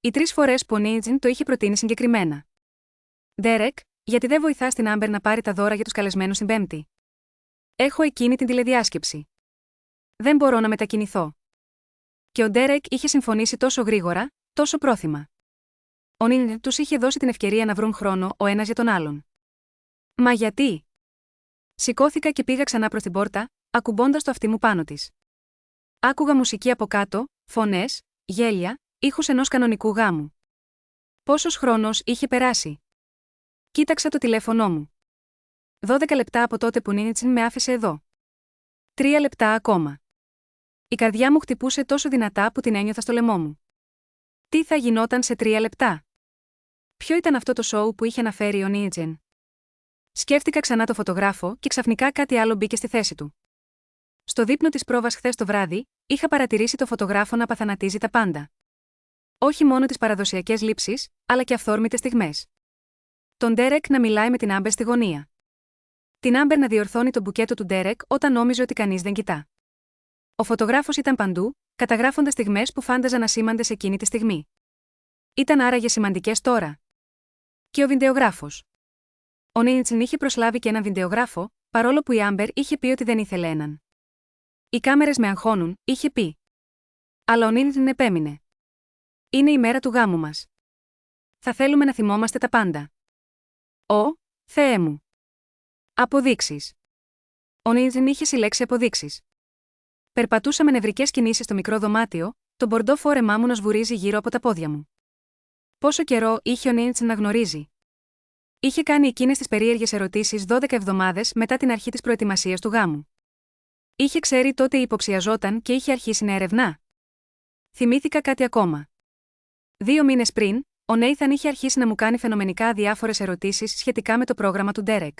Οι 3 φορές που ο Νέιθαν το είχε προτείνει συγκεκριμένα. Ντέρεκ, γιατί δεν βοηθάς την Άμπερ να πάρει τα δώρα για τους καλεσμένους την Πέμπτη? Έχω εκείνη την τηλεδιάσκεψη. Δεν μπορώ να μετακινηθώ. Και ο Ντέρεκ είχε συμφωνήσει τόσο γρήγορα, τόσο πρόθυμα. Ο Νέιθαν τους είχε δώσει την ευκαιρία να βρουν χρόνο ο ένας για τον άλλον. Μα γιατί? Σηκώθηκα και πήγα ξανά προς την πόρτα, ακουμπώντας το αυτί μου πάνω της. Άκουγα μουσική από κάτω, φωνές, γέλια, ήχους ενός κανονικού γάμου. Πόσος χρόνος είχε περάσει? Κοίταξα το τηλέφωνό μου. 12 λεπτά από τότε που Νέιθαν με άφησε εδώ. 3 λεπτά ακόμα. Η καρδιά μου χτυπούσε τόσο δυνατά που την ένιωθα στο λαιμό μου. Τι θα γινόταν σε 3 λεπτά? Ποιο ήταν αυτό το σόου που είχε αναφέρει ο Νέιθαν? Σκέφτηκα ξανά το φωτογράφο και ξαφνικά κάτι άλλο μπήκε στη θέση του. Στο δείπνο της πρόβας χθες το βράδυ, είχα παρατηρήσει το φωτογράφο να παθανατίζει τα πάντα. Όχι μόνο τις παραδοσιακές λήψεις, αλλά και αυθόρμητες στιγμές. Τον Ντέρεκ να μιλάει με την Άμπερ στη γωνία. Την Άμπερ να διορθώνει το μπουκέτο του Ντέρεκ όταν νόμιζε ότι κανείς δεν κοιτά. Ο φωτογράφος ήταν παντού, καταγράφοντας στιγμές που φάνταζαν ασήμαντες εκείνη τη στιγμή. Ήταν άραγε σημαντικές τώρα? Και ο βιντεογράφος. Ο Νέιθαν είχε προσλάβει και έναν βιντεογράφο, παρόλο που η Άμπερ είχε πει ότι δεν ήθελε έναν. Οι κάμερες με αγχώνουν, είχε πει. Αλλά ο Νέιθαν επέμεινε. Είναι η μέρα του γάμου μας. Θα θέλουμε να θυμόμαστε τα πάντα. Ω, Θεέ μου! Αποδείξεις. Ο Νέιθαν είχε συλλέξει αποδείξεις. Περπατούσα με νευρικές κινήσεις στο μικρό δωμάτιο, το μπορντό φόρεμά μου να σβουρίζει γύρω από τα πόδια μου. Πόσο καιρό είχε ο Νέιθαν να γνωρίζει? Είχε κάνει εκείνες τις περίεργες ερωτήσεις 12 εβδομάδες μετά την αρχή της προετοιμασίας του γάμου. Είχε ξέρει τότε υποψιαζόταν και είχε αρχίσει να ερευνά. Θυμήθηκα κάτι ακόμα. 2 μήνες πριν, ο Νέιθαν είχε αρχίσει να μου κάνει φαινομενικά αδιάφορες ερωτήσεις σχετικά με το πρόγραμμα του Ντέρεκ.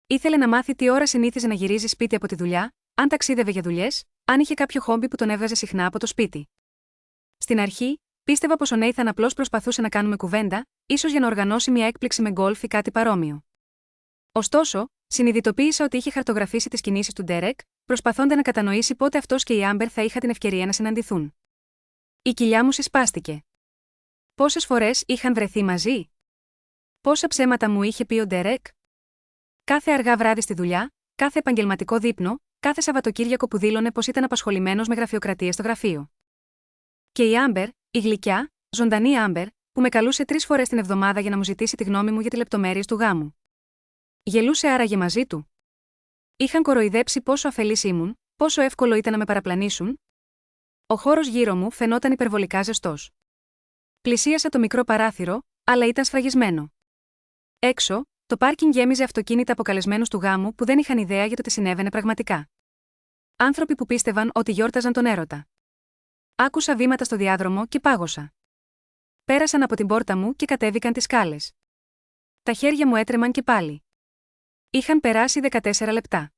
Ήθελε να μάθει τι ώρα συνήθιζε να γυρίζει σπίτι από τη δουλειά, αν ταξίδευε για δουλειές, αν είχε κάποιο χόμπι που τον έβγαζε συχνά από το σπίτι. Στην αρχή, πίστευα πως ο Νέιθαν απλώς προσπαθούσε να κάνουμε κουβέντα, ίσως για να οργανώσει μια έκπληξη με γκολφ ή κάτι παρόμοιο. Ωστόσο, συνειδητοποίησα ότι είχε χαρτογραφήσει τις κινήσεις του Ντέρεκ, προσπαθώντας να κατανοήσει πότε αυτός και η Άμπερ θα είχαν την ευκαιρία να συναντηθούν. Η κοιλιά μου συσπάστηκε. Πόσες φορές είχαν βρεθεί μαζί? Πόσα ψέματα μου είχε πει ο Ντέρεκ? Κάθε αργά βράδυ στη δουλειά, κάθε επαγγελματικό δείπνο, κάθε Σαββατοκύριακο που δήλωνε πως ήταν απασχολημένος με γραφειοκρατία στο γραφείο. Και η Άμπερ, η γλυκιά, ζωντανή Άμπερ, που με καλούσε 3 φορές την εβδομάδα για να μου ζητήσει τη γνώμη μου για τις λεπτομέρειες του γάμου. Γελούσε άραγε μαζί του? Είχαν κοροϊδέψει πόσο αφελής ήμουν, πόσο εύκολο ήταν να με παραπλανήσουν? Ο χώρος γύρω μου φαινόταν υπερβολικά ζεστός. Πλησίασα το μικρό παράθυρο, αλλά ήταν σφραγισμένο. Έξω, το πάρκινγκ γέμιζε αυτοκίνητα από καλεσμένους του γάμου που δεν είχαν ιδέα για το τι συνέβαινε πραγματικά. Άνθρωποι που πίστευαν ότι γιόρταζαν τον έρωτα. Άκουσα βήματα στο διάδρομο και πάγωσα. Πέρασαν από την πόρτα μου και κατέβηκαν τις σκάλες. Τα χέρια μου έτρεμαν και πάλι. Είχαν περάσει 14 λεπτά.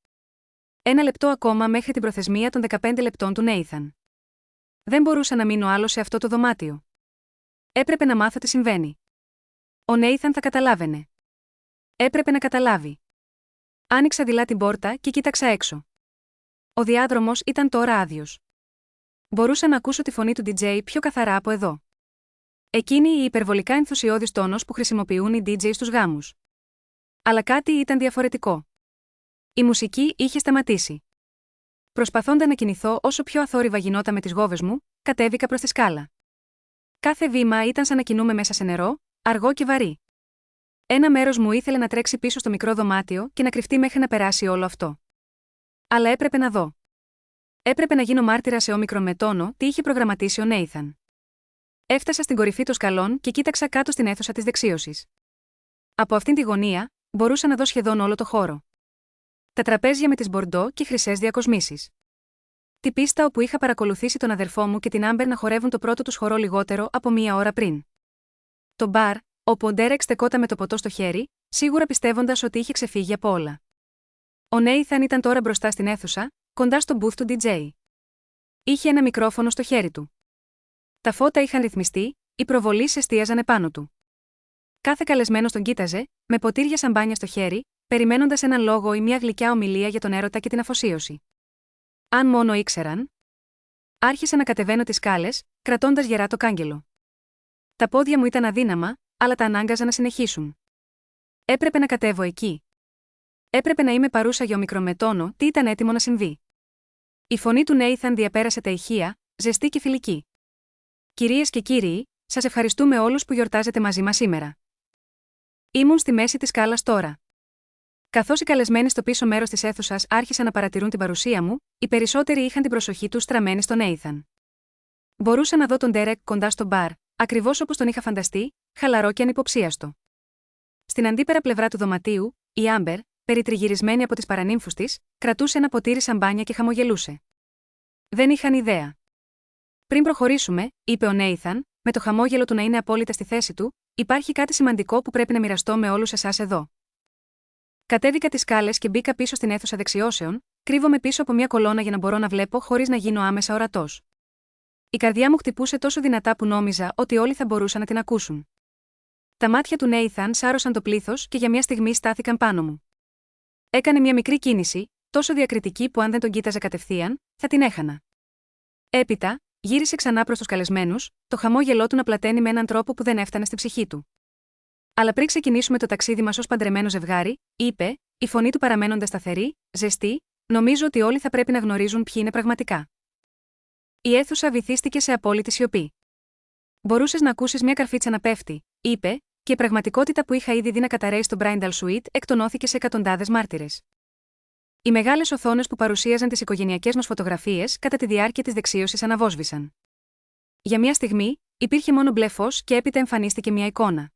1 λεπτό ακόμα μέχρι την προθεσμία των 15 λεπτών του Νέιθαν. Δεν μπορούσα να μείνω άλλο σε αυτό το δωμάτιο. Έπρεπε να μάθω τι συμβαίνει. Ο Νέιθαν θα καταλάβαινε. Έπρεπε να καταλάβει. Άνοιξα δειλά την πόρτα και κοίταξα έξω. Ο διάδρομος ήταν τώρα άδειος. Μπορούσα να ακούσω τη φωνή του DJ πιο καθαρά από εδώ. Εκείνη η υπερβολικά ενθουσιώδης τόνος που χρησιμοποιούν οι DJ στους γάμους. Αλλά κάτι ήταν διαφορετικό. Η μουσική είχε σταματήσει. Προσπαθώντας να κινηθώ όσο πιο αθόρυβα γινόταν με τις γόβες μου, κατέβηκα προς τη σκάλα. Κάθε βήμα ήταν σαν να κινούμε μέσα σε νερό, αργό και βαρύ. Ένα μέρος μου ήθελε να τρέξει πίσω στο μικρό δωμάτιο και να κρυφτεί μέχρι να περάσει όλο αυτό. Αλλά έπρεπε να δω. Έπρεπε να γίνω μάρτυρα σε όμικρον με τόνο τι είχε προγραμματίσει ο Νέιθαν. Έφτασα στην κορυφή των σκαλών και κοίταξα κάτω στην αίθουσα της δεξίωσης. Από αυτήν τη γωνία, μπορούσα να δω σχεδόν όλο το χώρο. Τα τραπέζια με τις μπορντό και χρυσές διακοσμήσεις. Τη πίστα όπου είχα παρακολουθήσει τον αδερφό μου και την Άμπερ να χορεύουν το πρώτο τους χορό λιγότερο από 1 ώρα πριν. Το μπαρ, όπου ο Ντέρεκ στεκόταν με το ποτό στο χέρι, σίγουρα πιστεύοντας ότι είχε ξεφύγει από όλα. Ο Νέιθαν ήταν τώρα μπροστά στην αίθουσα, κοντά στο booth του DJ. Είχε ένα μικρόφωνο στο χέρι του. Τα φώτα είχαν ρυθμιστεί, οι προβολείς εστίαζαν επάνω του. Κάθε καλεσμένος τον κοίταζε, με ποτήρια σαμπάνια στο χέρι, περιμένοντας έναν λόγο ή μια γλυκιά ομιλία για τον έρωτα και την αφοσίωση. Αν μόνο ήξεραν. Άρχισα να κατεβαίνω τις σκάλες, κρατώντας γερά το κάγκελο. Τα πόδια μου ήταν αδύναμα, αλλά τα ανάγκαζα να συνεχίσουν. Έπρεπε να κατέβω εκεί. Έπρεπε να είμαι παρούσα για ομικρόν με τόνο τι ήταν έτοιμο να συμβεί. Η φωνή του Νέιθαν διαπέρασε τα ηχεία, ζεστή και φιλική. Κυρίες και κύριοι, σας ευχαριστούμε όλους που γιορτάζετε μαζί μας σήμερα. Ήμουν στη μέση της σκάλας τώρα. Καθώς οι καλεσμένοι στο πίσω μέρος της αίθουσας άρχισαν να παρατηρούν την παρουσία μου, οι περισσότεροι είχαν την προσοχή τους στραμμένη στον Νέιθαν. Μπορούσα να δω τον Ντέρεκ κοντά στο μπαρ, ακριβώς όπως τον είχα φανταστεί, χαλαρό και ανυποψίαστο. Στην αντίπερα πλευρά του δωματίου, η Άμπερ, περιτριγυρισμένη από τις παρανύμφους της, κρατούσε ένα ποτήρι σαμπάνια και χαμογελούσε. Δεν είχαν ιδέα. Πριν προχωρήσουμε, είπε ο Νέιθαν, με το χαμόγελο του να είναι απόλυτα στη θέση του, υπάρχει κάτι σημαντικό που πρέπει να μοιραστώ με όλους εσάς εδώ. Κατέβηκα τις σκάλες και μπήκα πίσω στην αίθουσα δεξιώσεων, κρύβομαι πίσω από μια κολόνα για να μπορώ να βλέπω χωρίς να γίνω άμεσα ορατός. Η καρδιά μου χτυπούσε τόσο δυνατά που νόμιζα ότι όλοι θα μπορούσαν να την ακούσουν. Τα μάτια του Νέιθαν σάρωσαν το πλήθος και για μια στιγμή στάθηκαν πάνω μου. Έκανε μια μικρή κίνηση, τόσο διακριτική που αν δεν τον κοίταζε κατευθείαν, θα την έχανα. Έπειτα, γύρισε ξανά προς τους καλεσμένους, το χαμόγελό του να πλαταίνει με έναν τρόπο που δεν έφτανε στην ψυχή του. Αλλά πριν ξεκινήσουμε το ταξίδι μας ως παντρεμένο ζευγάρι, είπε, η φωνή του παραμένοντας σταθερή, ζεστή, νομίζω ότι όλοι θα πρέπει να γνωρίζουν ποιοι είναι πραγματικά. Η αίθουσα βυθίστηκε σε απόλυτη σιωπή. Μπορούσες να ακούσεις μια καρφίτσα να πέφτει, είπε, και η πραγματικότητα που είχα ήδη δει να καταρρέει στο Bridal Suite εκτονώθηκε σε εκατοντάδες μάρτυρες. Οι μεγάλες οθόνες που παρουσίαζαν τις οικογενειακές μας φωτογραφίες κατά τη διάρκεια της δεξίωσης αναβόσβησαν. Για μια στιγμή, υπήρχε μόνο μπλε φως και έπειτα εμφανίστηκε μια εικόνα.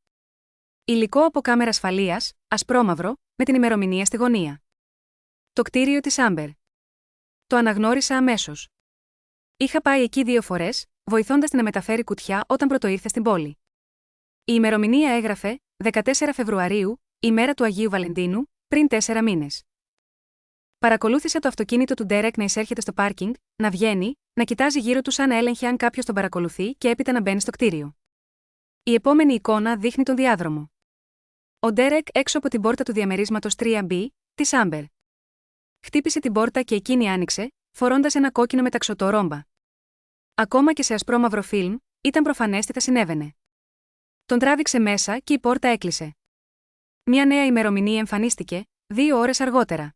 Υλικό από κάμερα ασφαλείας, ασπρόμαυρο, με την ημερομηνία στη γωνία. Το κτίριο της Άμπερ. Το αναγνώρισα αμέσως. Είχα πάει εκεί 2 φορές, βοηθώντας την να μεταφέρει κουτιά όταν πρωτοήρθε στην πόλη. Η ημερομηνία έγραφε 14 Φεβρουαρίου, ημέρα του Αγίου Βαλεντίνου, πριν 4 μήνες. Παρακολούθησα το αυτοκίνητο του Ντέρεκ να εισέρχεται στο πάρκινγκ, να βγαίνει, να κοιτάζει γύρω του σαν να έλεγχε αν κάποιος τον παρακολουθεί και έπειτα να μπαίνει στο κτίριο. Η επόμενη εικόνα δείχνει τον διάδρομο. Ο Ντέρεκ έξω από την πόρτα του διαμερίσματος 3B, της Άμπερ. Χτύπησε την πόρτα και εκείνη άνοιξε, φορώντας ένα κόκκινο μεταξωτό ρόμπα. Ακόμα και σε ασπρόμαυρο φιλμ, ήταν προφανές τι θα συνέβαινε. Τον τράβηξε μέσα και η πόρτα έκλεισε. Μια νέα ημερομηνία εμφανίστηκε, 2 ώρες αργότερα.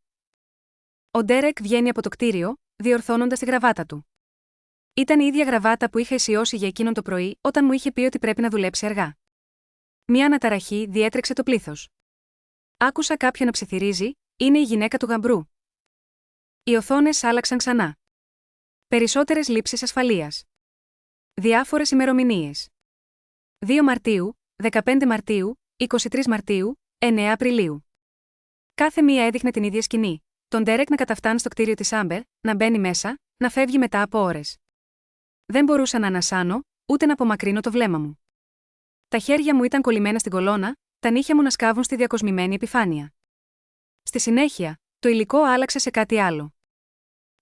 Ο Ντέρεκ βγαίνει από το κτίριο, διορθώνοντας τη γραβάτα του. Ήταν η ίδια γραβάτα που είχα αισιώσει για εκείνον το πρωί όταν μου είχε πει ότι πρέπει να δουλέψει αργά. Μια αναταραχή διέτρεξε το πλήθος. Άκουσα κάποιον να ψιθυρίζει: «Είναι η γυναίκα του γαμπρού». Οι οθόνες άλλαξαν ξανά. Περισσότερες λήψεις ασφαλείας. Διάφορες ημερομηνίες. 2 Μαρτίου, 15 Μαρτίου, 23 Μαρτίου, 9 Απριλίου. Κάθε μία έδειχνε την ίδια σκηνή. Τον Ντέρεκ να καταφτάνει στο κτίριο της Άμπερ, να μπαίνει μέσα, να φεύγει μετά από ώρες. Δεν μπορούσα να ανασάνω, ούτε να απομακρύνω το βλέμμα μου. Τα χέρια μου ήταν κολλημένα στην κολόνα, τα νύχια μου να σκάβουν στη διακοσμημένη επιφάνεια. Στη συνέχεια, το υλικό άλλαξε σε κάτι άλλο.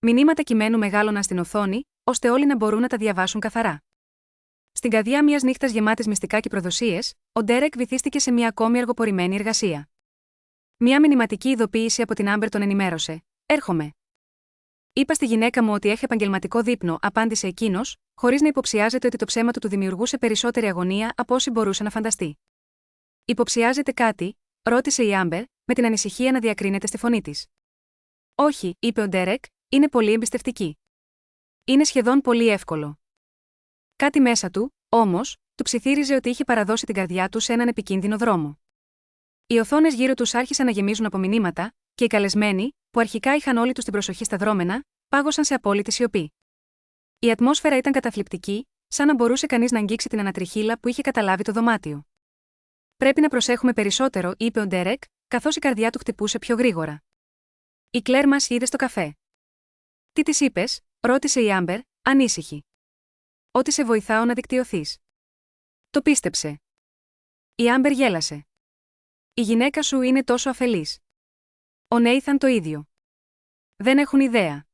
Μηνύματα κειμένου μεγάλωναν στην οθόνη, ώστε όλοι να μπορούν να τα διαβάσουν καθαρά. Στην καρδιά μιας νύχτας γεμάτης μυστικά και προδοσίες, ο Ντέρεκ βυθίστηκε σε μια ακόμη αργοπορημένη εργασία. Μια μηνυματική ειδοποίηση από την Άμπερ τον ενημέρωσε: «Έρχομαι». «Είπα στη γυναίκα μου ότι έχει επαγγελματικό δείπνο», απάντησε εκείνος, χωρίς να υποψιάζεται ότι το ψέμα του δημιουργούσε περισσότερη αγωνία από όση μπορούσε να φανταστεί. «Υποψιάζεται κάτι?» ρώτησε η Άμπερ, με την ανησυχία να διακρίνεται στη φωνή της. «Όχι», είπε ο Ντέρεκ, «είναι πολύ εμπιστευτική. Είναι σχεδόν πολύ εύκολο». Κάτι μέσα του, όμως, του ψιθύριζε ότι είχε παραδώσει την καρδιά του σε έναν επικίνδυνο δρόμο. Οι οθόνες γύρω τους άρχισαν να γεμίζουν από μηνύματα, και οι καλεσμένοι, που αρχικά είχαν όλοι τους την προσοχή στα δρόμενα, πάγωσαν σε απόλυτη σιωπή. Η ατμόσφαιρα ήταν καταθλιπτική, σαν να μπορούσε κανείς να αγγίξει την ανατριχύλα που είχε καταλάβει το δωμάτιο. «Πρέπει να προσέχουμε περισσότερο», είπε ο Ντέρεκ, καθώς η καρδιά του χτυπούσε πιο γρήγορα. «Η Κλέρ μας είδε στο καφέ». «Τι της είπες?» ρώτησε η Άμπερ, ανήσυχη. «Ότι σε βοηθάω να δικτυωθείς». «Το πίστεψε». Η Άμπερ γέλασε. «Η γυναίκα σου είναι τόσο αφελής». Ο Νέιθαν το ίδιο. «Δεν έχουν ιδέα».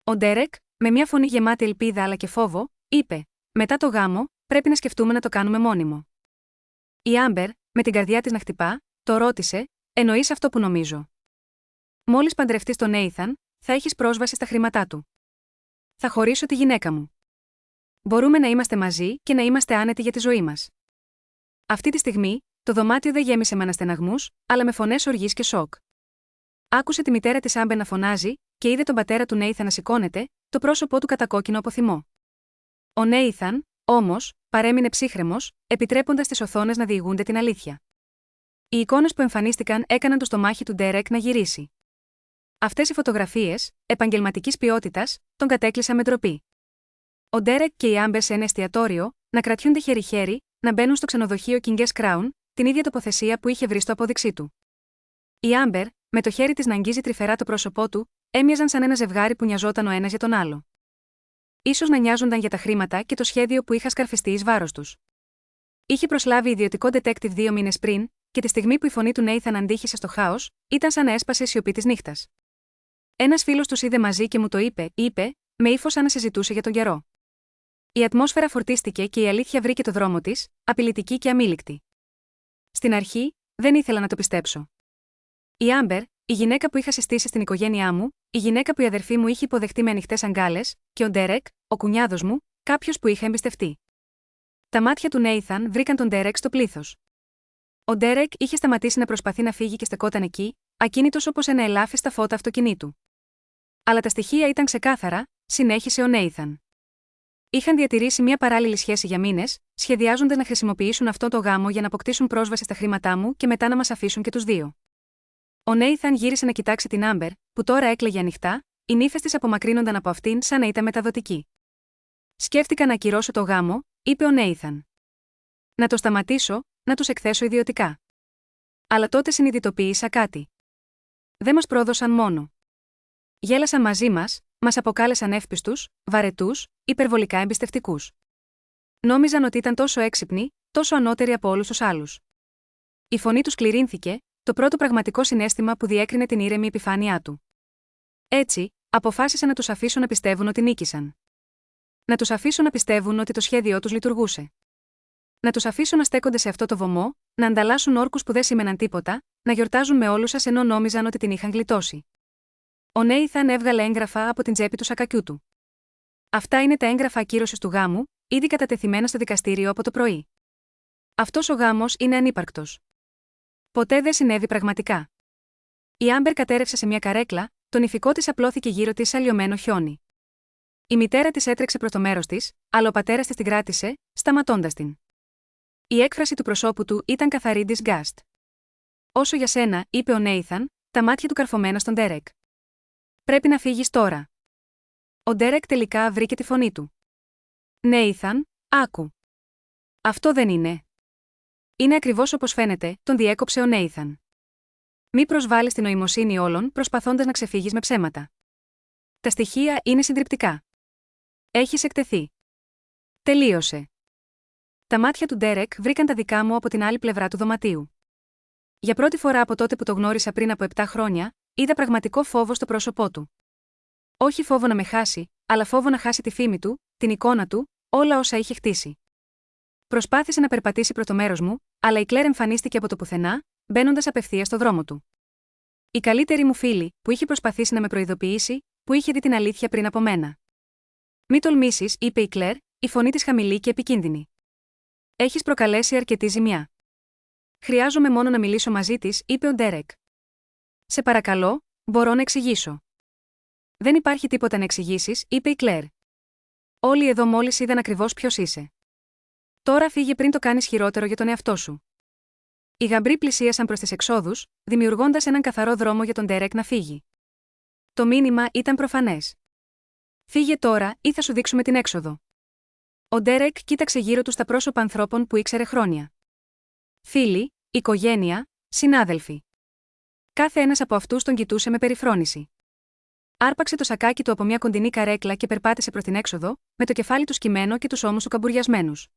Ο Ντέρεκ, με μια φωνή γεμάτη ελπίδα αλλά και φόβο, είπε: «Μετά το γάμο, πρέπει να σκεφτούμε να το κάνουμε μόνιμο». Η Άμπερ, με την καρδιά της να χτυπά, το ρώτησε: «Εννοείς αυτό που νομίζω?» «Μόλις παντρευτείς τον Νέιθαν, θα έχεις πρόσβαση στα χρήματά του». «Θα χωρίσω τη γυναίκα μου. Μπορούμε να είμαστε μαζί και να είμαστε άνετοι για τη ζωή μας». Αυτή τη στιγμή, το δωμάτιο δεν γέμισε με αναστεναγμούς, αλλά με φωνές οργής και σοκ. Άκουσε τη μητέρα της Άμπερ να φωνάζει, και είδε τον πατέρα του Νέιθαν να σηκώνεται, το πρόσωπό του κατακόκκινο από θυμό. Ο Νέιθαν, όμως, παρέμεινε ψύχρεμος, επιτρέποντας τις οθόνες να διηγούνται την αλήθεια. Οι εικόνες που εμφανίστηκαν έκαναν το στομάχι του Ντέρεκ να γυρίσει. Αυτές οι φωτογραφίες, επαγγελματικής ποιότητας, τον κατέκλυσαν με ντροπή. Ο Ντέρεκ και η Άμπερ σε ένα εστιατόριο, να κρατιούνται χέρι-χέρι, να μπαίνουν στο ξενοδοχείο King's Crown, την ίδια τοποθεσία που είχε βρει στο απόδειξή του. Η Άμπερ, με το χέρι της να αγγίζει τρυφερά το πρόσωπό του, έμοιαζαν σαν ένα ζευγάρι που νοιαζόταν ο ένας για τον άλλο. Ίσως να νοιάζονταν για τα χρήματα και το σχέδιο που είχα σκαρφιστεί εις βάρος τους. Είχε προσλάβει ιδιωτικό detective 2 μήνες πριν, και τη στιγμή που η φωνή του Νέιθαν αντίχησε στο χάος, ήταν σαν να έσπασε η σιωπή της νύχτας. Ένας φίλος τους είδε μαζί και μου το είπε, με ύφος σαν να συζητούσε για τον καιρό. Η ατμόσφαιρα φορτίστηκε και η αλήθεια βρήκε το δρόμο της, απειλητική και αμήλικτη. Στην αρχή, δεν ήθελα να το πιστέψω. Η Άμπερ, η γυναίκα που είχα συστήσει στην οικογένειά μου, η γυναίκα που η αδερφή μου είχε υποδεχτεί με ανοιχτές αγκάλες, και ο Ντέρεκ, ο κουνιάδος μου, κάποιος που είχα εμπιστευτεί. Τα μάτια του Νέιθαν βρήκαν τον Ντέρεκ στο πλήθος. Ο Ντέρεκ είχε σταματήσει να προσπαθεί να φύγει και στεκόταν εκεί, ακίνητος όπως ένα ελάφι στα φώτα αυτοκινήτου. «Αλλά τα στοιχεία ήταν ξεκάθαρα», συνέχισε ο Νέιθαν. «Είχαν διατηρήσει μια παράλληλη σχέση για μήνες, σχεδιάζοντας να χρησιμοποιήσουν αυτό το γάμο για να αποκτήσουν πρόσβαση στα χρήματά μου και μετά να μας αφήσουν και τους δύο». Ο Νέιθαν γύρισε να κοιτάξει την Άμπερ, που τώρα έκλαιγε ανοιχτά, οι νύφες της απομακρύνονταν από αυτήν σαν να ήταν μεταδοτική. «Σκέφτηκα να ακυρώσω το γάμο», είπε ο Νέιθαν. «Να το σταματήσω, να τους εκθέσω ιδιωτικά. Αλλά τότε συνειδητοποίησα κάτι. Δεν μας πρόδωσαν μόνο. Γέλασαν μαζί μας, μας αποκάλεσαν εύπιστους, βαρετούς, υπερβολικά εμπιστευτικούς. Νόμιζαν ότι ήταν τόσο έξυπνοι, τόσο ανώτεροι από όλους τους άλλους». Η φωνή του σκληρύνθηκε, το πρώτο πραγματικό συναίσθημα που διέκρινε την ήρεμη επιφάνειά του. Έτσι, αποφάσισα να τους αφήσω να πιστεύουν ότι νίκησαν. Να τους αφήσω να πιστεύουν ότι το σχέδιό τους λειτουργούσε. Να τους αφήσω να στέκονται σε αυτό το βωμό, να ανταλλάσσουν όρκους που δεν σήμαιναν τίποτα, να γιορτάζουν με όλους σας ενώ νόμιζαν ότι την είχαν γλιτώσει. Ο Νέιθαν έβγαλε έγγραφα από την τσέπη του σακακιού του. «Αυτά είναι τα έγγραφα ακύρωσης του γάμου, ήδη κατατεθειμένα στο δικαστήριο από το πρωί. Αυτός ο γάμος είναι ανύπαρκτος. Ποτέ δεν συνέβη πραγματικά». Η Άμπερ κατέρευσε σε μια καρέκλα, το νηφικό της απλώθηκε γύρω της σαν λιωμένο χιόνι. Η μητέρα της έτρεξε προς το μέρος της, αλλά ο πατέρας της την κράτησε, σταματώντας την. Η έκφραση του προσώπου του ήταν καθαρή disgust. «Όσο για σένα», είπε ο Νέιθαν, τα μάτια του καρφωμένα στον Ντέρεκ. «Πρέπει να φύγεις τώρα». Ο Ντέρεκ τελικά βρήκε τη φωνή του. «Νέιθαν, άκου. Αυτό δεν είναι». «Είναι ακριβώς όπως φαίνεται», τον διέκοψε ο Νέιθαν. «Μη προσβάλλεις την νοημοσύνη όλων προσπαθώντας να ξεφύγεις με ψέματα. Τα στοιχεία είναι συντριπτικά. Έχεις εκτεθεί. Τελείωσε». Τα μάτια του Ντέρεκ βρήκαν τα δικά μου από την άλλη πλευρά του δωματίου. Για πρώτη φορά από τότε που το γνώρισα πριν από 7 χρόνια, είδα πραγματικό φόβο στο πρόσωπό του. Όχι φόβο να με χάσει, αλλά φόβο να χάσει τη φήμη του, την εικόνα του, όλα όσα είχε χτίσει. Προσπάθησε να περπατήσει προς το μέρος μου, αλλά η Κλέρ εμφανίστηκε από το πουθενά, μπαίνοντας απευθείας στο δρόμο του. Η καλύτερη μου φίλη, που είχε προσπαθήσει να με προειδοποιήσει, που είχε δει την αλήθεια πριν από μένα. «Μη τολμήσεις», είπε η Κλέρ, η φωνή της χαμηλή και επικίνδυνη. «Έχεις προκαλέσει αρκετή ζημιά». «Χρειάζομαι μόνο να μιλήσω μαζί της», είπε ο Ντέρεκ. «Σε παρακαλώ, μπορώ να εξηγήσω». «Δεν υπάρχει τίποτα να εξηγήσεις», είπε η Κλέρ. «Όλοι εδώ μόλις είδαν ακριβώς ποιος είσαι. Τώρα φύγε πριν το κάνεις χειρότερο για τον εαυτό σου». Οι γαμπροί πλησίασαν προς τις εξόδους, δημιουργώντας έναν καθαρό δρόμο για τον Ντέρεκ να φύγει. Το μήνυμα ήταν προφανές. «Φύγε τώρα, ή θα σου δείξουμε την έξοδο». Ο Ντέρεκ κοίταξε γύρω του στα πρόσωπα ανθρώπων που ήξερε χρόνια. Φίλοι, οικογένεια, συνάδελφοι. Κάθε ένας από αυτούς τον κοιτούσε με περιφρόνηση. Άρπαξε το σακάκι του από μια κοντινή καρέκλα και περπάτησε προς την έξοδο, με το κεφάλι του σκυμμένο και τους ώμους του καμπουριασμένους.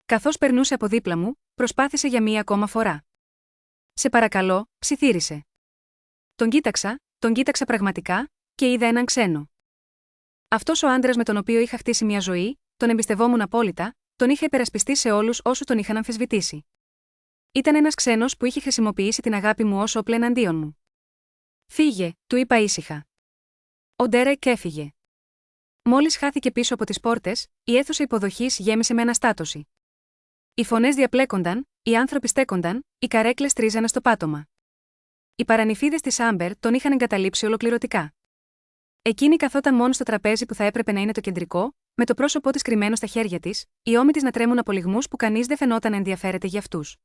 Καθώς περνούσε από δίπλα μου, προσπάθησε για μία ακόμα φορά. «Σε παρακαλώ», ψιθύρισε. Τον κοίταξα πραγματικά, και είδα έναν ξένο. Αυτός ο άντρας με τον οποίο είχα χτίσει μια ζωή, τον εμπιστευόμουν απόλυτα, τον είχα υπερασπιστεί σε όλους όσους τον είχαν αμφισβητήσει. Ήταν ένας ξένος που είχε χρησιμοποιήσει την αγάπη μου ως όπλο εναντίον μου. «Φύγε», του είπα ήσυχα. Ο Ντέρεκ έφυγε. Μόλις χάθηκε πίσω από τις πόρτες, η αίθουσα υποδοχής γέμισε με αναστάτωση. Οι φωνές διαπλέκονταν, οι άνθρωποι στέκονταν, οι καρέκλες τρίζανε στο πάτωμα. Οι παρανυφίδες της Άμπερ τον είχαν εγκαταλείψει ολοκληρωτικά. Εκείνη καθόταν μόνο στο τραπέζι που θα έπρεπε να είναι το κεντρικό, με το πρόσωπό της κρυμμένο στα χέρια της, οι ώμοι της να τρέμουν από λυγμούς που κανείς δεν φαινόταν να ενδιαφέρεται για αυτούς.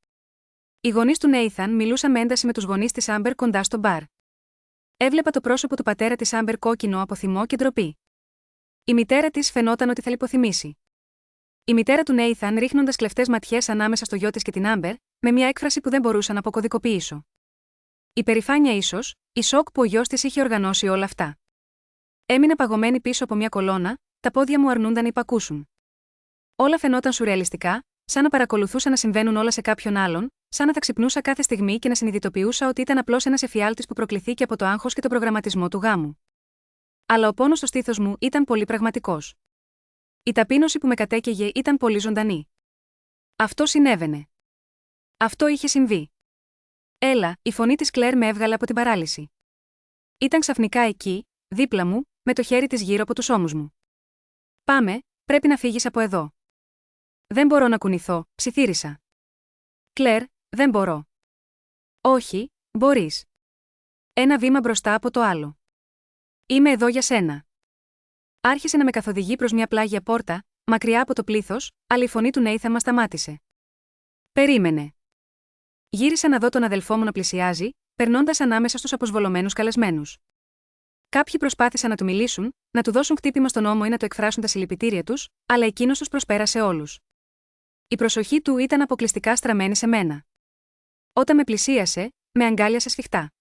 Οι γονείς του Νέιθαν μιλούσαν με ένταση με τους γονείς της Άμπερ κοντά στο μπαρ. Έβλεπα το πρόσωπο του πατέρα της Άμπερ κόκκινο από θυμό και ντροπή. Η μητέρα της φαινόταν ότι θα λιποθυμήσει. Η μητέρα του Νέιθαν ρίχνοντας κλεφτές ματιές ανάμεσα στο γιο της και την Άμπερ, με μια έκφραση που δεν μπορούσα να αποκωδικοποιήσω. Η περηφάνεια ίσως, η σοκ που ο γιος της είχε οργανώσει όλα αυτά. Έμεινα παγωμένη πίσω από μια κολόνα, τα πόδια μου αρνούνταν να υπακούσουν. Όλα φαινόταν σουρεαλιστικά, σαν να παρακολουθούσα να συμβαίνουν όλα σε κάποιον άλλον, σαν να θα ξυπνούσα κάθε στιγμή και να συνειδητοποιούσα ότι ήταν απλώς ένας εφιάλτης που προκληθήκε από το άγχος και τον προγραμματισμό του γάμου. Αλλά ο πόνος στο στήθος μου ήταν πολύ πραγματικός. Η ταπείνωση που με κατέκαιγε ήταν πολύ ζωντανή. Αυτό συνέβαινε. Αυτό είχε συμβεί. «Έλα», η φωνή της Κλέρ με έβγαλε από την παράλυση. Ήταν ξαφνικά εκεί, δίπλα μου, με το χέρι της γύρω από τους ώμους μου. «Πάμε, πρέπει να φύγεις από εδώ». «Δεν μπορώ να κουνηθώ», ψιθύρισα. «Κλέρ, δεν μπορώ». «Όχι, μπορείς. Ένα βήμα μπροστά από το άλλο. Είμαι εδώ για σένα». Άρχισε να με καθοδηγεί προς μια πλάγια πόρτα, μακριά από το πλήθος, αλλά η φωνή του Νέιθαν μας σταμάτησε. «Περίμενε». Γύρισα να δω τον αδελφό μου να πλησιάζει, περνώντας ανάμεσα στους αποσβολωμένους καλεσμένους. Κάποιοι προσπάθησαν να του μιλήσουν, να του δώσουν χτύπημα στον ώμο ή να του εκφράσουν τα συλληπιτήρια τους, αλλά εκείνος τους προσπέρασε όλους. Η προσοχή του ήταν αποκλειστικά στραμμένη σε μένα. Όταν με πλησίασε, με αγκάλιασε σφιχτά.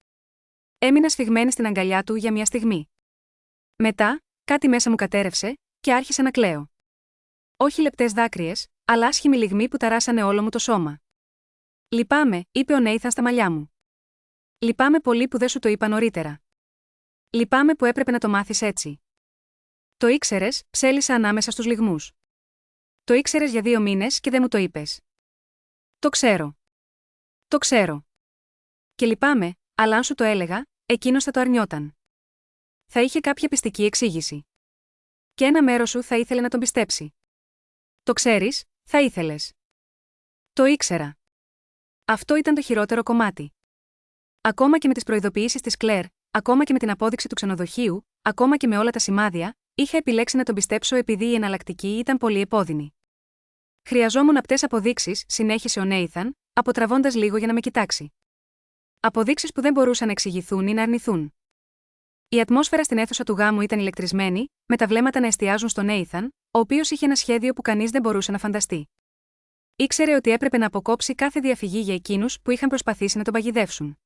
Έμεινα σφιγμένη στην αγκαλιά του για μια στιγμή. Μετά, κάτι μέσα μου κατέρευσε, και άρχισε να κλαίω. Όχι λεπτές δάκρυες, αλλά άσχημοι λυγμοί που ταράσανε όλο μου το σώμα. «Λυπάμαι», είπε ο Νέιθαν στα μαλλιά μου. «Λυπάμαι πολύ που δεν σου το είπα νωρίτερα. Λυπάμαι που έπρεπε να το μάθεις έτσι». «Το ήξερες», ψέλισα ανάμεσα στους λυγμούς. «Το ήξερες για 2 μήνες και δεν μου το είπες». «Το ξέρω. Το ξέρω. Και λυπάμαι, αλλά αν σου το έλεγα, εκείνος θα το αρνιόταν. Θα είχε κάποια πιστική εξήγηση. Και ένα μέρος σου θα ήθελε να τον πιστέψει. Το ξέρεις, θα ήθελες». «Το ήξερα». Αυτό ήταν το χειρότερο κομμάτι. Ακόμα και με τις προειδοποιήσεις της Κλέρ, ακόμα και με την απόδειξη του ξενοδοχείου, ακόμα και με όλα τα σημάδια, είχα επιλέξει να τον πιστέψω επειδή η εναλλακτική ήταν πολύ επώδυνη. Χρειαζόμουν απτές αποδείξεις, συνέχισε ο Νέιθαν, αποτραβώντας λίγο για να με κοιτάξει. Αποδείξεις που δεν μπορούσαν να εξηγηθούν ή να αρνηθούν. Η ατμόσφαιρα στην αίθουσα του γάμου ήταν ηλεκτρισμένη, με τα βλέμματα να εστιάζουν στον Νέιθαν, ο οποίος είχε ένα σχέδιο που κανείς δεν μπορούσε να φανταστεί. Ήξερε ότι έπρεπε να αποκόψει κάθε διαφυγή για εκείνους που είχαν προσπαθήσει να τον παγιδεύσουν.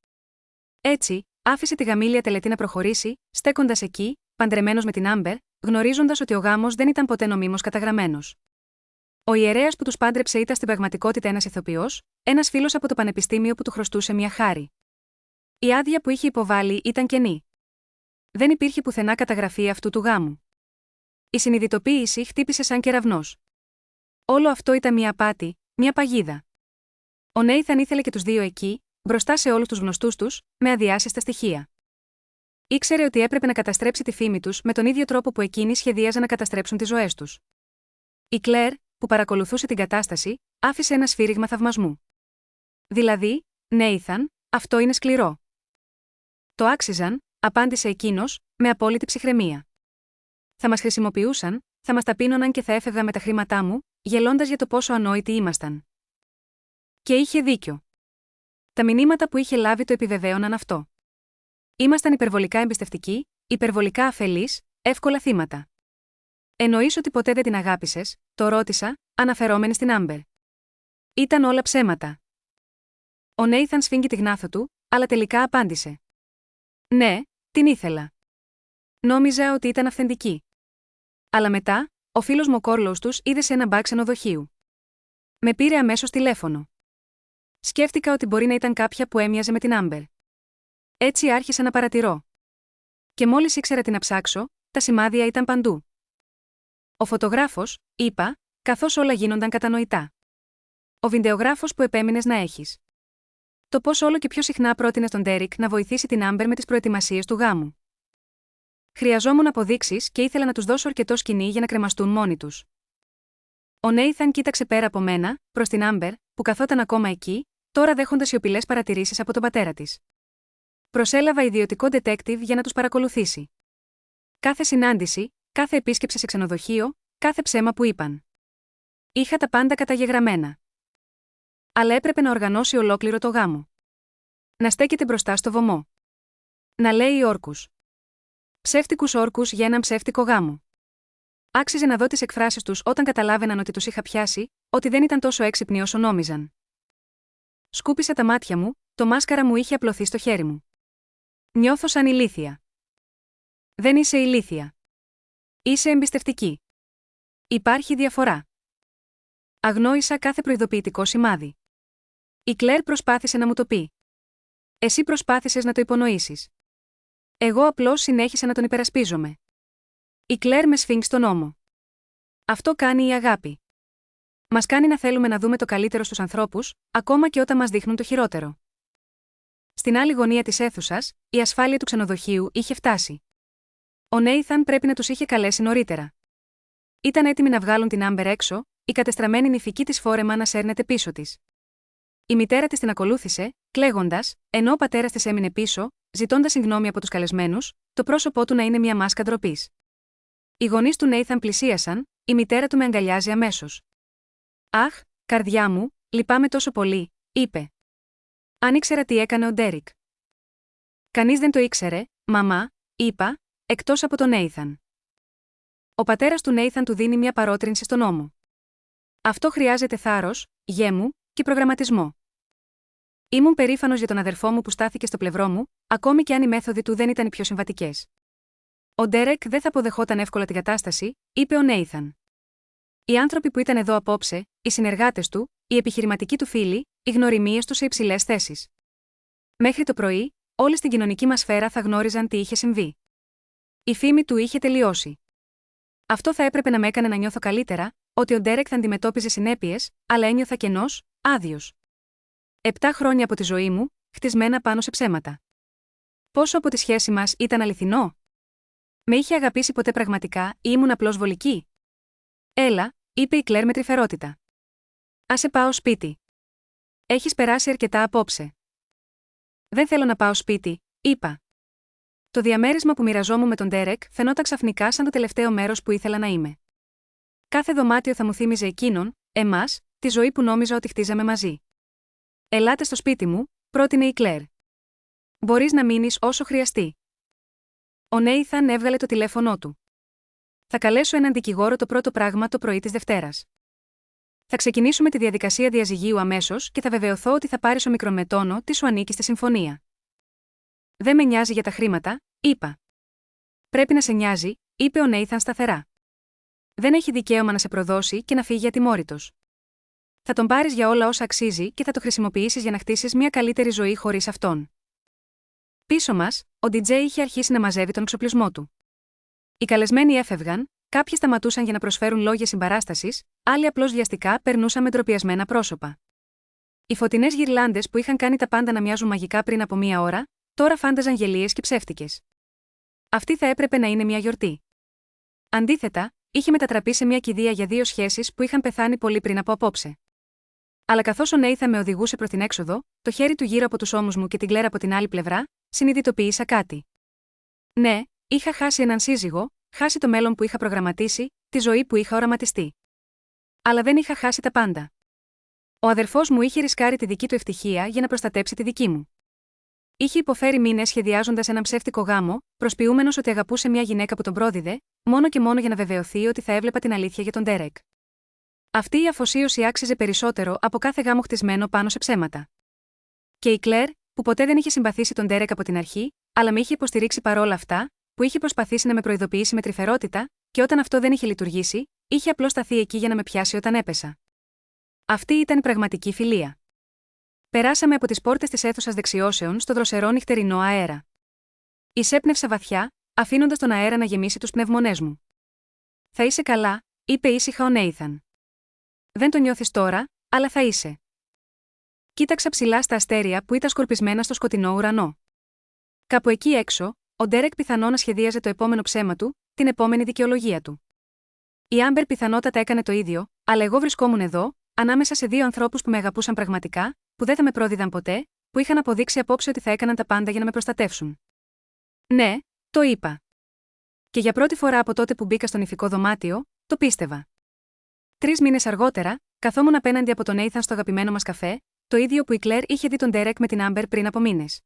Έτσι, άφησε τη γαμήλια τελετή να προχωρήσει, στέκοντας εκεί, παντρεμένος με την Άμπερ, γνωρίζοντας ότι ο γάμος δεν ήταν ποτέ νομίμως καταγραμμένος. Ο ιερέας που τους πάντρεψε ήταν στην πραγματικότητα ένας ηθοποιός, ένας φίλος από το πανεπιστήμιο που του χρωστούσε μια χάρη. Η άδεια που είχε υποβάλει ήταν κενή. Δεν υπήρχε πουθενά καταγραφή αυτού του γάμου. Η συνειδητοποίηση χτύπησε σαν κεραυνός. Όλο αυτό ήταν μια απάτη, μια παγίδα. Ο Νέιθαν ήθελε και τους δύο εκεί, μπροστά σε όλους τους γνωστούς τους, με αδιάσυστα στοιχεία. Ήξερε ότι έπρεπε να καταστρέψει τη φήμη τους με τον ίδιο τρόπο που εκείνοι σχεδίαζαν να καταστρέψουν τις ζωές τους. Η Κλέρ, που παρακολουθούσε την κατάσταση, άφησε ένα σφύριγμα θαυμασμού. Δηλαδή, Νέιθαν, αυτό είναι σκληρό. Το άξιζαν, απάντησε εκείνος, με απόλυτη ψυχραιμία. Θα μας χρησιμοποιούσαν, θα μας ταπείνωναν και θα έφευγα με τα χρήματά μου, γελώντας για το πόσο ανόητοι ήμασταν. Και είχε δίκιο. Τα μηνύματα που είχε λάβει το επιβεβαίωναν αυτό. Ήμασταν υπερβολικά εμπιστευτικοί, υπερβολικά αφελείς, εύκολα θύματα. Εννοείς ότι ποτέ δεν την αγάπησες, το ρώτησα, αναφερόμενη στην Άμπερ. Ήταν όλα ψέματα. Ο Νέιθαν σφίγγει τη γνάθο του, αλλά τελικά απάντησε. Ναι, την ήθελα. Νόμιζα ότι ήταν αυθεντική. Αλλά μετά, ο φίλος μου ο Κόρλος τους είδε σε ένα μπακ ξενοδοχείου. Με πήρε αμέσως τηλέφωνο. Σκέφτηκα ότι μπορεί να ήταν κάποια που έμοιαζε με την Άμπερ. Έτσι άρχισα να παρατηρώ. Και μόλις ήξερα τι να ψάξω, τα σημάδια ήταν παντού. Ο φωτογράφος, είπα, καθώς όλα γίνονταν κατανοητά. Ο βιντεογράφος που επέμεινες να έχεις. Το πώς όλο και πιο συχνά πρότεινε τον Ντέρικ να βοηθήσει την Άμπερ με τις προετοιμασίες του γάμου. Χρειαζόμουν αποδείξεις και ήθελα να τους δώσω αρκετό σκηνή για να κρεμαστούν μόνοι τους. Ο Νέιθαν κοίταξε πέρα από μένα, προς την Άμπερ, που καθόταν ακόμα εκεί, τώρα δέχοντας σιωπηλές παρατηρήσεις από τον πατέρα της. Προσέλαβα ιδιωτικό detective για να τους παρακολουθήσει. Κάθε συνάντηση, κάθε επίσκεψη σε ξενοδοχείο, κάθε ψέμα που είπαν. Είχα τα πάντα καταγεγραμμένα. Αλλά έπρεπε να οργανώσει ολόκληρο το γάμο. Να στέκεται μπροστά στο βωμό. Να λέει όρκους. Ψεύτικους όρκους για έναν ψεύτικο γάμο. Άξιζε να δω τις εκφράσεις τους όταν καταλάβαιναν ότι τους είχα πιάσει, ότι δεν ήταν τόσο έξυπνοι όσο νόμιζαν. Σκούπισα τα μάτια μου, το μάσκαρα μου είχε απλωθεί στο χέρι μου. Νιώθω σαν ηλίθια. Δεν είσαι ηλίθια. Είσαι εμπιστευτική. Υπάρχει διαφορά. Αγνόησα κάθε προειδοποιητικό σημάδι. Η Κλέρ προσπάθησε να μου το πει. Εσύ προσπάθησες να το υπονοήσεις. Εγώ απλώς συνέχισα να τον υπερασπίζομαι. Η Κλέρ με σφίγγει στον ώμο. Αυτό κάνει η αγάπη. Μας κάνει να θέλουμε να δούμε το καλύτερο στους ανθρώπους, ακόμα και όταν μας δείχνουν το χειρότερο. Στην άλλη γωνία της αίθουσας, η ασφάλεια του ξενοδοχείου είχε φτάσει. Ο Νέιθαν πρέπει να τους είχε καλέσει νωρίτερα. Ήταν έτοιμοι να βγάλουν την Άμπερ έξω, η κατεστραμμένη νηφική της φόρεμα να σέρνεται πίσω της. Η μητέρα της την ακολούθησε, κλαίγοντας, ενώ ο πατέρας της έμεινε πίσω, ζητώντας συγγνώμη από τους καλεσμένους, το πρόσωπό του να είναι μια μάσκα ντροπής. Οι γονείς του Νέιθαν πλησίασαν, η μητέρα του με αγκαλιάζει αμέσως. Αχ, καρδιά μου, λυπάμαι τόσο πολύ, είπε. Αν ήξερα τι έκανε ο Ντέρικ. Κανείς δεν το ήξερε, μαμά, είπα, εκτός από τον Νέιθαν. Ο πατέρας του Νέιθαν του δίνει μια παρότρινση στον ώμο. Αυτό χρειάζεται θάρρος, γιέ μου, και προγραμματισμό. Ήμουν περήφανος για τον αδερφό μου που στάθηκε στο πλευρό μου, ακόμη και αν οι μέθοδοι του δεν ήταν οι πιο συμβατικές. Ο Ντέρεκ δεν θα αποδεχόταν εύκολα την κατάσταση, είπε ο Νέιθαν. Οι άνθρωποι που ήταν εδώ απόψε, οι συνεργάτες του, οι επιχειρηματικοί του φίλοι, οι γνωριμίες του σε υψηλές θέσεις. Μέχρι το πρωί, όλοι στην κοινωνική μας σφαίρα θα γνώριζαν τι είχε συμβεί. Η φήμη του είχε τελειώσει. Αυτό θα έπρεπε να με έκανε να νιώθω καλύτερα, ότι ο Ντέρεκ θα αντιμετώπιζε συνέπειες, αλλά ένιωθα κενός, άδειος. 7 χρόνια από τη ζωή μου, χτισμένα πάνω σε ψέματα. Πόσο από τη σχέση μας ήταν αληθινό? Με είχε αγαπήσει ποτέ πραγματικά ή ήμουν απλώς βολική? Έλα, είπε η Κλέρ με τρυφερότητα. Άσε πάω σπίτι. Έχεις περάσει αρκετά απόψε. Δεν θέλω να πάω σπίτι, είπα. Το διαμέρισμα που μοιραζόμουν με τον Ντέρεκ φαινόταν ξαφνικά σαν το τελευταίο μέρος που ήθελα να είμαι. Κάθε δωμάτιο θα μου θύμιζε εκείνον, εμάς, τη ζωή που νόμιζα ότι χτίζαμε μαζί. «Ελάτε στο σπίτι μου», πρότεινε η Κλέρ. «Μπορείς να μείνεις όσο χρειαστεί». Ο Νέιθαν έβγαλε το τηλέφωνό του. «Θα καλέσω έναν δικηγόρο το πρώτο πράγμα το πρωί της Δευτέρας. Θα ξεκινήσουμε τη διαδικασία διαζυγίου αμέσως και θα βεβαιωθώ ότι θα πάρεις ομικρόν με τόνο τι σου ανήκει στη συμφωνία». «Δεν με νοιάζει για τα χρήματα», είπα. «Πρέπει να σε νοιάζει», είπε ο Νέιθαν σταθερά. «Δεν έχει δικαίωμα να σε προδώσει και να φύγει ατιμόρυτος. Θα τον πάρεις για όλα όσα αξίζει και θα το χρησιμοποιήσεις για να χτίσεις μια καλύτερη ζωή χωρίς αυτόν». Πίσω μας, ο DJ είχε αρχίσει να μαζεύει τον εξοπλισμό του. Οι καλεσμένοι έφευγαν, κάποιοι σταματούσαν για να προσφέρουν λόγια συμπαράστασης, άλλοι απλώς βιαστικά περνούσαν με ντροπιασμένα πρόσωπα. Οι φωτεινές γυρλάντες που είχαν κάνει τα πάντα να μοιάζουν μαγικά πριν από μία ώρα, τώρα φάνταζαν γελίες και ψεύτικες. Αυτή θα έπρεπε να είναι μια γιορτή. Αντίθετα, είχε μετατραπεί σε μια κηδεία για δύο σχέσεις που είχαν πεθάνει πολύ πριν από απόψε. Αλλά καθώς ο Νέιθαν με οδηγούσε προς την έξοδο, το χέρι του γύρω από τους ώμους μου και την Κλέρ από την άλλη πλευρά, συνειδητοποίησα κάτι. Ναι, είχα χάσει έναν σύζυγο, χάσει το μέλλον που είχα προγραμματίσει, τη ζωή που είχα οραματιστεί. Αλλά δεν είχα χάσει τα πάντα. Ο αδερφός μου είχε ρισκάρει τη δική του ευτυχία για να προστατέψει τη δική μου. Είχε υποφέρει μήνες σχεδιάζοντας έναν ψεύτικο γάμο, προσποιούμενος ότι αγαπούσε μια γυναίκα που τον πρόδιδε, μόνο και μόνο για να βεβαιωθεί ότι θα έβλεπα την αλήθεια για τον Ντέρεκ. Αυτή η αφοσίωση άξιζε περισσότερο από κάθε γάμο χτισμένο πάνω σε ψέματα. Και η Κλέρ, που ποτέ δεν είχε συμπαθήσει τον Ντέρεκ από την αρχή, αλλά με είχε υποστηρίξει παρόλα αυτά, που είχε προσπαθήσει να με προειδοποιήσει με τρυφερότητα, και όταν αυτό δεν είχε λειτουργήσει, είχε απλώς σταθεί εκεί για να με πιάσει όταν έπεσα. Αυτή ήταν η πραγματική φιλία. Περάσαμε από τις πόρτες της αίθουσας δεξιώσεων στο δροσερό νυχτερινό αέρα. Εισέπνευσα βαθιά, αφήνοντας τον αέρα να γεμίσει τους πνευμονές μου. «Θα είσαι καλά», είπε ήσυχα ο Νέιθαν. «Δεν το νιώθεις τώρα, αλλά θα είσαι». Κοίταξα ψηλά στα αστέρια που ήταν σκορπισμένα στο σκοτεινό ουρανό. Κάπου εκεί έξω, ο Ντέρεκ πιθανό να σχεδίαζε το επόμενο ψέμα του, την επόμενη δικαιολογία του. Η Άμπερ πιθανότατα έκανε το ίδιο, αλλά εγώ βρισκόμουν εδώ, ανάμεσα σε δύο ανθρώπους που με αγαπούσαν πραγματικά, που δεν θα με πρόδιδαν ποτέ, που είχαν αποδείξει απόψε ότι θα έκαναν τα πάντα για να με προστατεύσουν. «Ναι», το είπα. Και για πρώτη φορά από τότε που μπήκα στο νηφικό δωμάτιο, το πίστευα. 3 μήνες αργότερα, καθόμουν απέναντι από τον Νέιθαν στο αγαπημένο μας καφέ, το ίδιο που η Κλέρ είχε δει τον Ντέρεκ με την Άμπερ πριν από μήνες.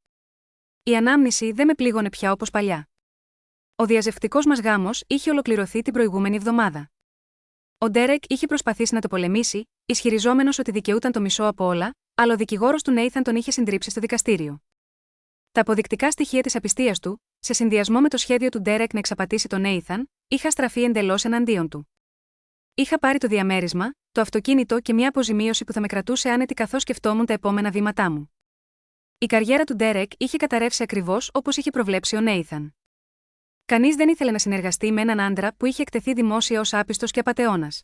Η ανάμνηση δεν με πλήγωνε πια όπως παλιά. Ο διαζευκτικός μας γάμος είχε ολοκληρωθεί την προηγούμενη εβδομάδα. Ο Ντέρεκ είχε προσπαθήσει να το πολεμήσει, ισχυριζόμενος ότι δικαιούταν το μισό από όλα, αλλά ο δικηγόρος του Νέιθαν τον είχε συντρίψει στο δικαστήριο. Τα αποδεικτικά στοιχεία της απιστίας του, σε συνδυασμό με το σχέδιο του Ντέρεκ να εξαπατήσει τον Νέιθαν, είχα στραφεί εντελώς εναντίον του. Είχα πάρει το διαμέρισμα, το αυτοκίνητο και μια αποζημίωση που θα με κρατούσε άνετη καθώς σκεφτόμουν τα επόμενα βήματά μου. Η καριέρα του Ντέρεκ είχε καταρρεύσει ακριβώς όπως είχε προβλέψει ο Νέιθαν. Κανείς δεν ήθελε να συνεργαστεί με έναν άντρα που είχε εκτεθεί δημόσια ως άπιστος και απατεώνας.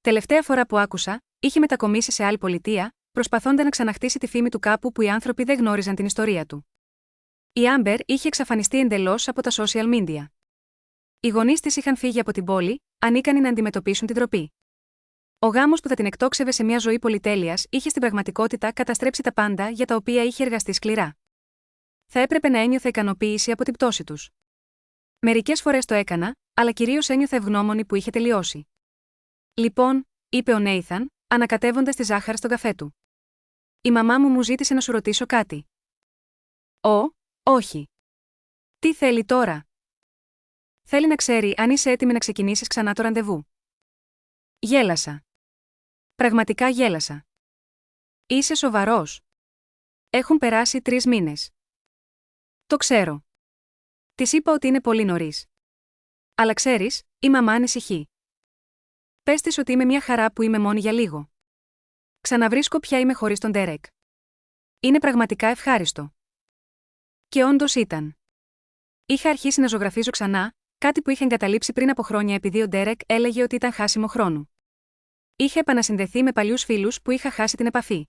Τελευταία φορά που άκουσα, είχε μετακομίσει σε άλλη πολιτεία, προσπαθώντας να ξαναχτίσει τη φήμη του κάπου που οι άνθρωποι δεν γνώριζαν την ιστορία του. Η Άμπερ είχε εξαφανιστεί εντελώς από τα social media. Οι γονείς της είχαν φύγει από την πόλη, ανίκανοι να αντιμετωπίσουν την ντροπή. Ο γάμος που θα την εκτόξευε σε μια ζωή πολυτέλειας είχε στην πραγματικότητα καταστρέψει τα πάντα για τα οποία είχε εργαστεί σκληρά. Θα έπρεπε να ένιωθε ικανοποίηση από την πτώση τους. Μερικές φορές το έκανα, αλλά κυρίως ένιωθα ευγνώμονη που είχε τελειώσει. «Λοιπόν», είπε ο Νέιθαν, ανακατεύοντας τη ζάχαρη στον καφέ του. «Η μαμά μου ζήτησε να σου ρωτήσω κάτι». Όχι». «Τι θέλει τώρα?» «Θέλει να ξέρει αν είσαι έτοιμη να ξεκινήσεις ξανά το ραντεβού». Γέλασα. Πραγματικά γέλασα. «Είσαι σοβαρός?» «Έχουν περάσει 3 μήνες». «Το ξέρω». Της είπα ότι είναι πολύ νωρίς. «Αλλά ξέρεις, η μαμά ανησυχεί. Πες της ότι είμαι μια χαρά που είμαι μόνη για λίγο. Ξαναβρίσκω ποια είμαι χωρίς τον Ντέρεκ. Είναι πραγματικά ευχάριστο». Και όντως ήταν. Είχα αρχίσει να ζωγραφίζω ξανά, κάτι που είχα εγκαταλείψει πριν από χρόνια επειδή ο Ντέρεκ έλεγε ότι ήταν χάσιμο χρόνου. Είχα επανασυνδεθεί με παλιούς φίλους που είχα χάσει την επαφή.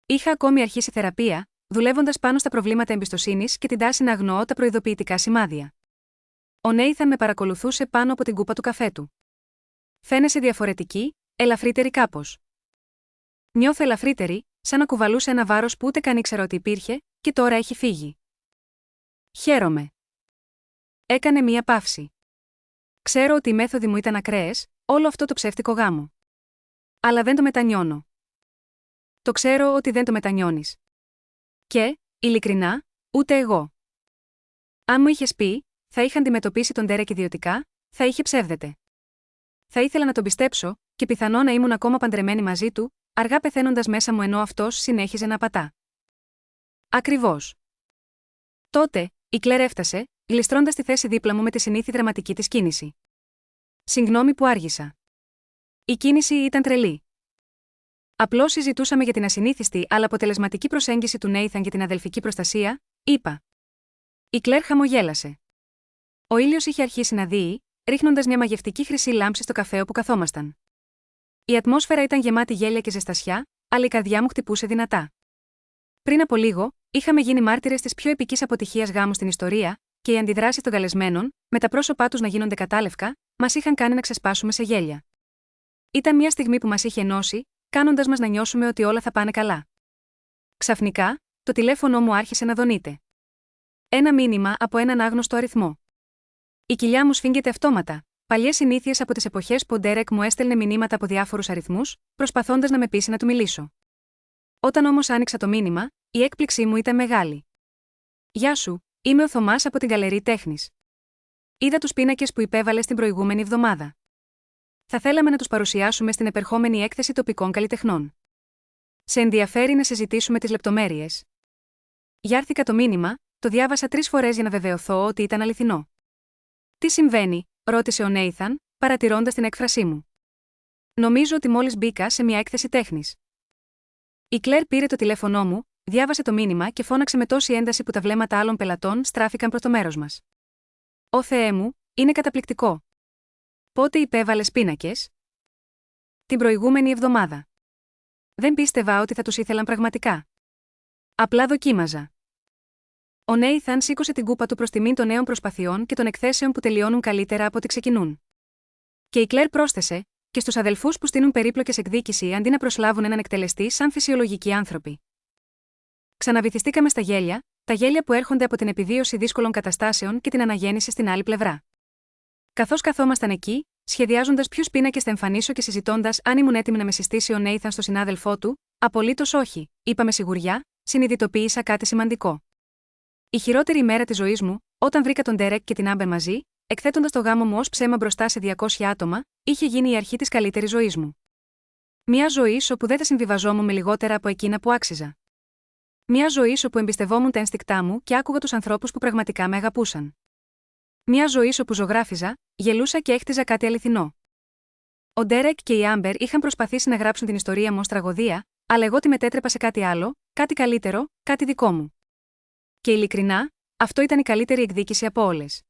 Είχα ακόμη αρχίσει θεραπεία, δουλεύοντας πάνω στα προβλήματα εμπιστοσύνης και την τάση να αγνοώ τα προειδοποιητικά σημάδια. Ο Νέιθαν με παρακολουθούσε πάνω από την κούπα του καφέ του. «Φαίνεσαι διαφορετική, ελαφρύτερη κάπως». «Νιώθω ελαφρύτερη, σαν να κουβαλούσε ένα βάρος που ούτε καν ήξερα ότι υπήρχε, και τώρα έχει φύγει». «Χαίρομαι». Έκανε μία παύση. Ξέρω ότι οι μέθοδοι μου ήταν ακραίες, όλο αυτό το ψεύτικο γάμο. Αλλά δεν το μετανιώνω. Το ξέρω ότι δεν το μετανιώνεις. Και, ειλικρινά, ούτε εγώ. Αν μου είχες πει, θα είχα αντιμετωπίσει τον Ντέρεκ ιδιωτικά, θα είχε ψεύδεται. Θα ήθελα να τον πιστέψω, και πιθανό να ήμουν ακόμα παντρεμένη μαζί του, αργά πεθαίνοντας μέσα μου ενώ αυτός συνέχιζε να πατά. Ακριβώς. Τότε, η Κλέρ έφτασε, γλιστρώντας τη θέση δίπλα μου με τη συνήθη δραματική της κίνηση. Συγγνώμη που άργησα. Η κίνηση ήταν τρελή. Απλώς συζητούσαμε για την ασυνήθιστη αλλά αποτελεσματική προσέγγιση του Νέιθαν για την αδελφική προστασία, είπα. Η Κλέρ χαμογέλασε. Ο ήλιος είχε αρχίσει να δείει, ρίχνοντας μια μαγευτική χρυσή λάμψη στο καφέ όπου καθόμασταν. Η ατμόσφαιρα ήταν γεμάτη γέλια και ζεστασιά, αλλά η καρδιά μου χτυπούσε δυνατά. Πριν από λίγο, είχαμε γίνει μάρτυρες της πιο επικής αποτυχίας γάμου στην ιστορία, και οι αντιδράσεις των καλεσμένων, με τα πρόσωπά τους να γίνονται κατάλευκα, μας είχαν κάνει να ξεσπάσουμε σε γέλια. Ήταν μια στιγμή που μας είχε ενώσει, κάνοντας μας να νιώσουμε ότι όλα θα πάνε καλά. Ξαφνικά, το τηλέφωνο μου άρχισε να δονείται. Ένα μήνυμα από έναν άγνωστο αριθμό. Η κοιλιά μου σφίγγεται αυτόματα, παλιές συνήθειες από τις εποχές που ο Ντέρεκ μου έστελνε μηνύματα από διάφορους αριθμούς, προσπαθώντας να με πείσει να του μιλήσω. Όταν όμως άνοιξα το μήνυμα, η έκπληξή μου ήταν μεγάλη. Γεια σου, είμαι ο Θωμάς από την Γκαλερί Τέχνης. Είδα τους πίνακες που υπέβαλες την προηγούμενη εβδομάδα. Θα θέλαμε να τους παρουσιάσουμε στην επερχόμενη έκθεση τοπικών καλλιτεχνών. Σε ενδιαφέρει να συζητήσουμε τις λεπτομέρειες. Γιάρθηκα το μήνυμα, το διάβασα 3 φορές για να βεβαιωθώ ότι ήταν αληθινό. Τι συμβαίνει, ρώτησε ο Νέιθαν, παρατηρώντας την έκφρασή μου. Νομίζω ότι μόλις μπήκα σε μια έκθεση τέχνης. Η Κλέρ πήρε το τηλέφωνό μου, διάβασε το μήνυμα και φώναξε με τόση ένταση που τα βλέμματα άλλων πελατών στράφηκαν προς το μέρος μας. Ω Θεέ μου, είναι καταπληκτικό. Πότε υπέβαλες πίνακες? Την προηγούμενη εβδομάδα. Δεν πίστευα ότι θα τους ήθελαν πραγματικά. Απλά δοκίμαζα. Ο Νέιθαν σήκωσε την κούπα του προς τιμήν των νέων προσπαθειών και των εκθέσεων που τελειώνουν καλύτερα από ό,τι ξεκινούν. Και η Κλέρ πρόσθεσε, και στους αδελφούς που στείνουν περίπλοκες εκδίκηση αντί να προσλάβουν έναν εκτελεστή σαν φυσιολογικοί άνθρωποι. Ξαναβυθιστήκαμε στα γέλια, τα γέλια που έρχονται από την επιβίωση δύσκολων καταστάσεων και την αναγέννηση στην άλλη πλευρά. Καθώς καθόμασταν εκεί, σχεδιάζοντας ποιους πίνακες θα εμφανίσω και συζητώντας αν ήμουν έτοιμη να με συστήσει ο Νέιθαν στο συνάδελφό του, απολύτως όχι, είπα με σιγουριά, συνειδητοποίησα κάτι σημαντικό. Η χειρότερη ημέρα της ζωής μου, όταν βρήκα τον Ντέρεκ και την Άμπερ μαζί, εκθέτοντας το γάμο μου ως ψέμα μπροστά σε 200 άτομα, είχε γίνει η αρχή της καλύτερης ζωής μου. Μια ζωή όπου δεν θα συμβιβαζόμουν με λιγότερα από εκείνα που άξιζα. Μια ζωή όπου εμπιστευόμουν τα ένστικτά μου και άκουγα τους ανθρώπους που πραγματικά με αγαπούσαν. Μια ζωή όπου ζωγράφιζα, γελούσα και έχτιζα κάτι αληθινό. Ο Ντέρεκ και η Άμπερ είχαν προσπαθήσει να γράψουν την ιστορία μου ως τραγωδία, αλλά εγώ τη μετέτρεπα σε κάτι άλλο, κάτι καλύτερο, κάτι δικό μου. Και ειλικρινά, αυτό ήταν η καλύτερη εκδίκηση από όλες.